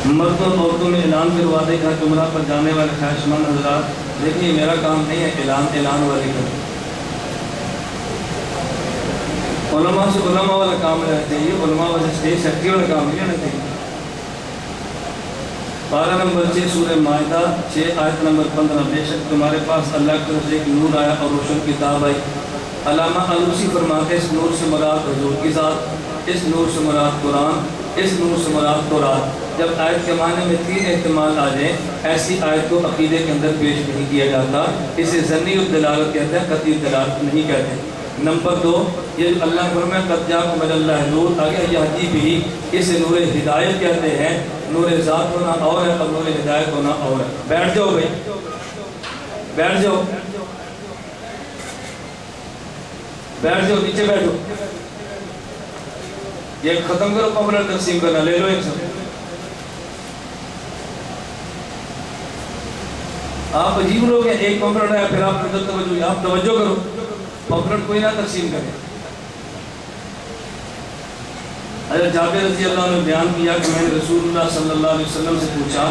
مردوں اور عورتوں میں اعلان کروا دے گا عمرہ پر جانے والے خواہش مند حضرات۔ دیکھیے میرا کام نہیں ہے اعلان والے کا، علماء سے علماء والا کام رہنا چاہیے، علماء والے اسٹیج سیکٹری والا کام نہیں رہنا چاہیے۔ پارہ نمبر 6 سورہ مائدہ 6 آیت نمبر 15، بے شک تمہارے پاس اللہ کی طرف سے ایک نور آیا اور روشن کتاب آئی۔ علامہ علوسی فرماتے اس نور سے مراد حضور کی ذات، اس نور سے مراد قرآن، اس نور سے مراد تورات۔ جب آیت کے معنی میں 3 احتمال آ جائیں، ایسی آیت کو عقیدے کے اندر پیش نہیں کیا جاتا، اسے ظنی الدلالت کہتے ہیں، قطعی الدلالت نہیں کہتے۔ نمبر 2، یہ جو اللہ فرمائے قد جاءکم من اللہ نور، آگے یہدی بھی، اسے نور ہدایت کہتے ہیں۔ نور ذات ہونا اور ہے اور نور ہدایت ہونا اور ہے۔ بیٹھ جاؤ بھائی، بیٹھ جاؤ، بیٹھ جاؤ، نیچے بیٹھو۔ یہ ختم کرو، پمفلٹ تقسیم کرنا، لے لو ایک سب۔ آپ عجیب لوگ ہیں، ایک پمفلٹ ہے پھر آپ ادھر توجہ، آپ توجہ کرو، پمفلٹ کوئی نہ تقسیم کرے۔ حضرت جابر رضی اللہ عنہ نے بیان کیا کہ میں نے رسول اللہ صلی اللہ علیہ وسلم سے پوچھا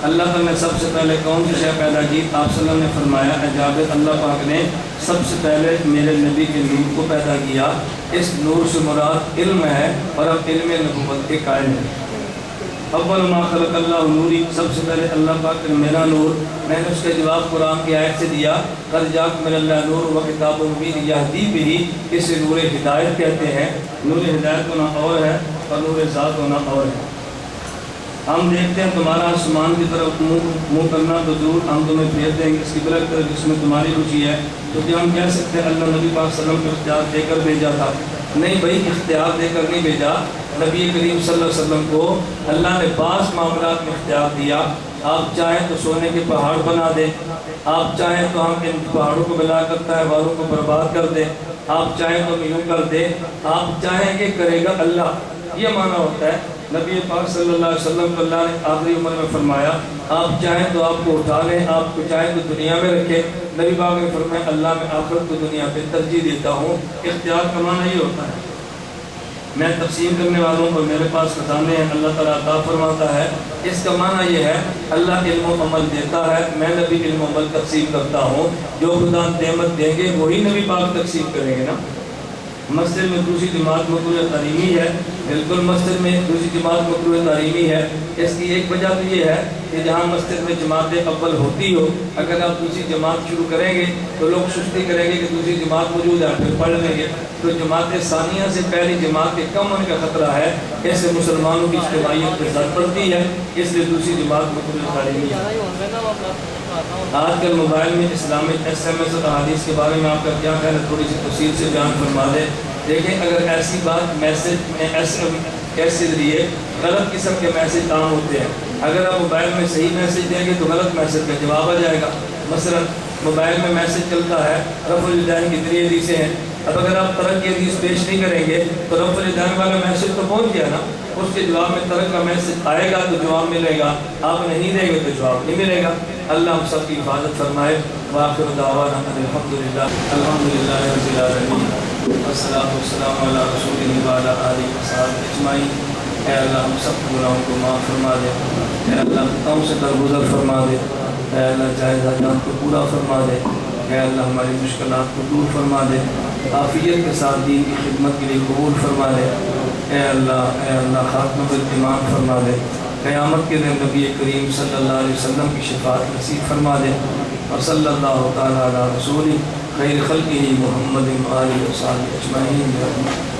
اللہ تعالیٰ نے سب سے پہلے کون سی شے پیدا کی؟ آپ صلی اللہ علیہ وسلم نے فرمایا اے جابر، اللہ پاک نے سب سے پہلے میرے نبی کے نور کو پیدا کیا۔ اس نور سے مراد علم ہے اور اب علم نبوت کے قائل ہے۔ اول ما خلق اللہ نوری، سب سے پہلے اللہ پاک نے میرا نور، میں نے اس کا جواب قرآن کی آیت سے دیا قد جاءکم من اللہ نور و کتاب مبین یہدی بہ، اسے نور ہدایت کہتے ہیں۔ نور ہدایت ہونا اور ہے اور نور ذات ہونا اور ہے۔ ہم دیکھتے ہیں تمہارا آسمان کی طرف منہ کرنا تو ضرور ہم تمہیں بھیج دیں گے اس کی بلک طرف جس میں تمہاری روچی ہے، کیونکہ ہم کہہ سکتے ہیں اللہ نبی پاک صلی اللہ علیہ وسلم کو اختیار دے کر بھیجا تھا۔ نہیں بھائی، اختیار دے کر نہیں بھیجا، نبی کریم صلی اللہ علیہ وسلم کو اللہ نے بعض معاملات میں اختیار دیا۔ آپ چاہیں تو سونے کے پہاڑ بنا دیں، آپ چاہیں تو ہم ان پہاڑوں کو ملا کر تہواروں کو برباد کر دیں، آپ چاہیں تو یوں کر دیں، آپ چاہیں کہ کرے گا اللہ، یہ معنی ہوتا ہے۔ نبی پاک صلی اللہ علیہ وسلم کو اللہ نے آخری عمر میں فرمایا آپ چاہیں تو آپ کو اٹھا لیں، آپ کو چاہیں تو دنیا میں رکھیں۔ نبی پاک نے فرمایا اللہ میں آخرت کو دنیا پہ ترجیح دیتا ہوں۔ اختیار کا معنی یہ ہوتا ہے میں تقسیم کرنے والوں کو میرے پاس خزانے ہیں، اللہ تعالیٰ عطا فرماتا ہے۔ اس کا معنی یہ ہے اللہ علم و عمل دیتا ہے، میں نبی علم و عمل تقسیم کرتا ہوں۔ جو خدا نعمت دیں گے وہی نبی پاک تقسیم کریں گے نا۔ مسجد میں دوسری جماعت مکروہ تعلیمی ہے، بالکل مسجد میں دوسری جماعت مکروہ تعلیمی ہے۔ اس کی ایک وجہ تو یہ ہے کہ جہاں مسجد میں جماعت اول ہوتی ہو، اگر آپ دوسری جماعت شروع کریں گے تو لوگ سستی کریں گے کہ دوسری جماعت موجود ہے پھر پڑھ لیں گے، تو جماعت ثانیہ سے پہلی جماعت کے کم ہونے کا خطرہ ہے، ایسے مسلمانوں کی اجتماعیت پہ زد پڑتی ہے، اس لیے دوسری جماعت مکروہ تعلیمی ہے۔ آج کل موبائل میں اسلامک SMS اور احادیث کے بارے میں آپ کا کیا خیال ہے؟ تھوڑی سی تفصیل سے بیان فرما دیں۔ دیکھیں اگر ایسی بات میسج میں کیسے ذریعے غلط قسم کے میسج عام ہوتے ہیں، اگر آپ موبائل میں صحیح میسج دیں گے تو غلط میسج کا جواب آ جائے گا۔ مثلا موبائل میں میسج چلتا ہے رفع الیدین کی 3 حدیثیں ہیں، اب اگر آپ ترک کی حدیث پیش نہیں کریں گے تو رفع الیدین والا میسج تو پہنچ گیا نا، اس کے جواب میں ترک کا میسج آئے گا تو جواب ملے گا، آپ نہیں دیں گے تو جواب نہیں ملے گا۔ اللہ ہم سب کی حفاظت فرمائے۔ وآخر دعوانا ان الحمدللہ رب العالمین والصلاۃ والسلام علی رسولہ وعلی آلہ وصحبہ اجمعین۔ اے اللہ ہم سب گناہوں کو معاف فرما دے، اے اللہ خطاؤں سے درگزر فرما دے، اے اللہ جائز حاجات کو پورا فرما دے، اے اللہ ہماری مشکلات کو دور فرما دے، عافیت کے ساتھ دین کی خدمت کے لیے قبول فرما دے، اے اللہ خاتمہ بالایمان فرما دے، قیامت کے دن نبی کریم صلی اللہ علیہ وسلم کی شفاعت نصیب فرما دے، اور صلی اللہ تعالیٰ علی رسول خیر خلقہ محمد و آلہ وصحبہ اجمعین۔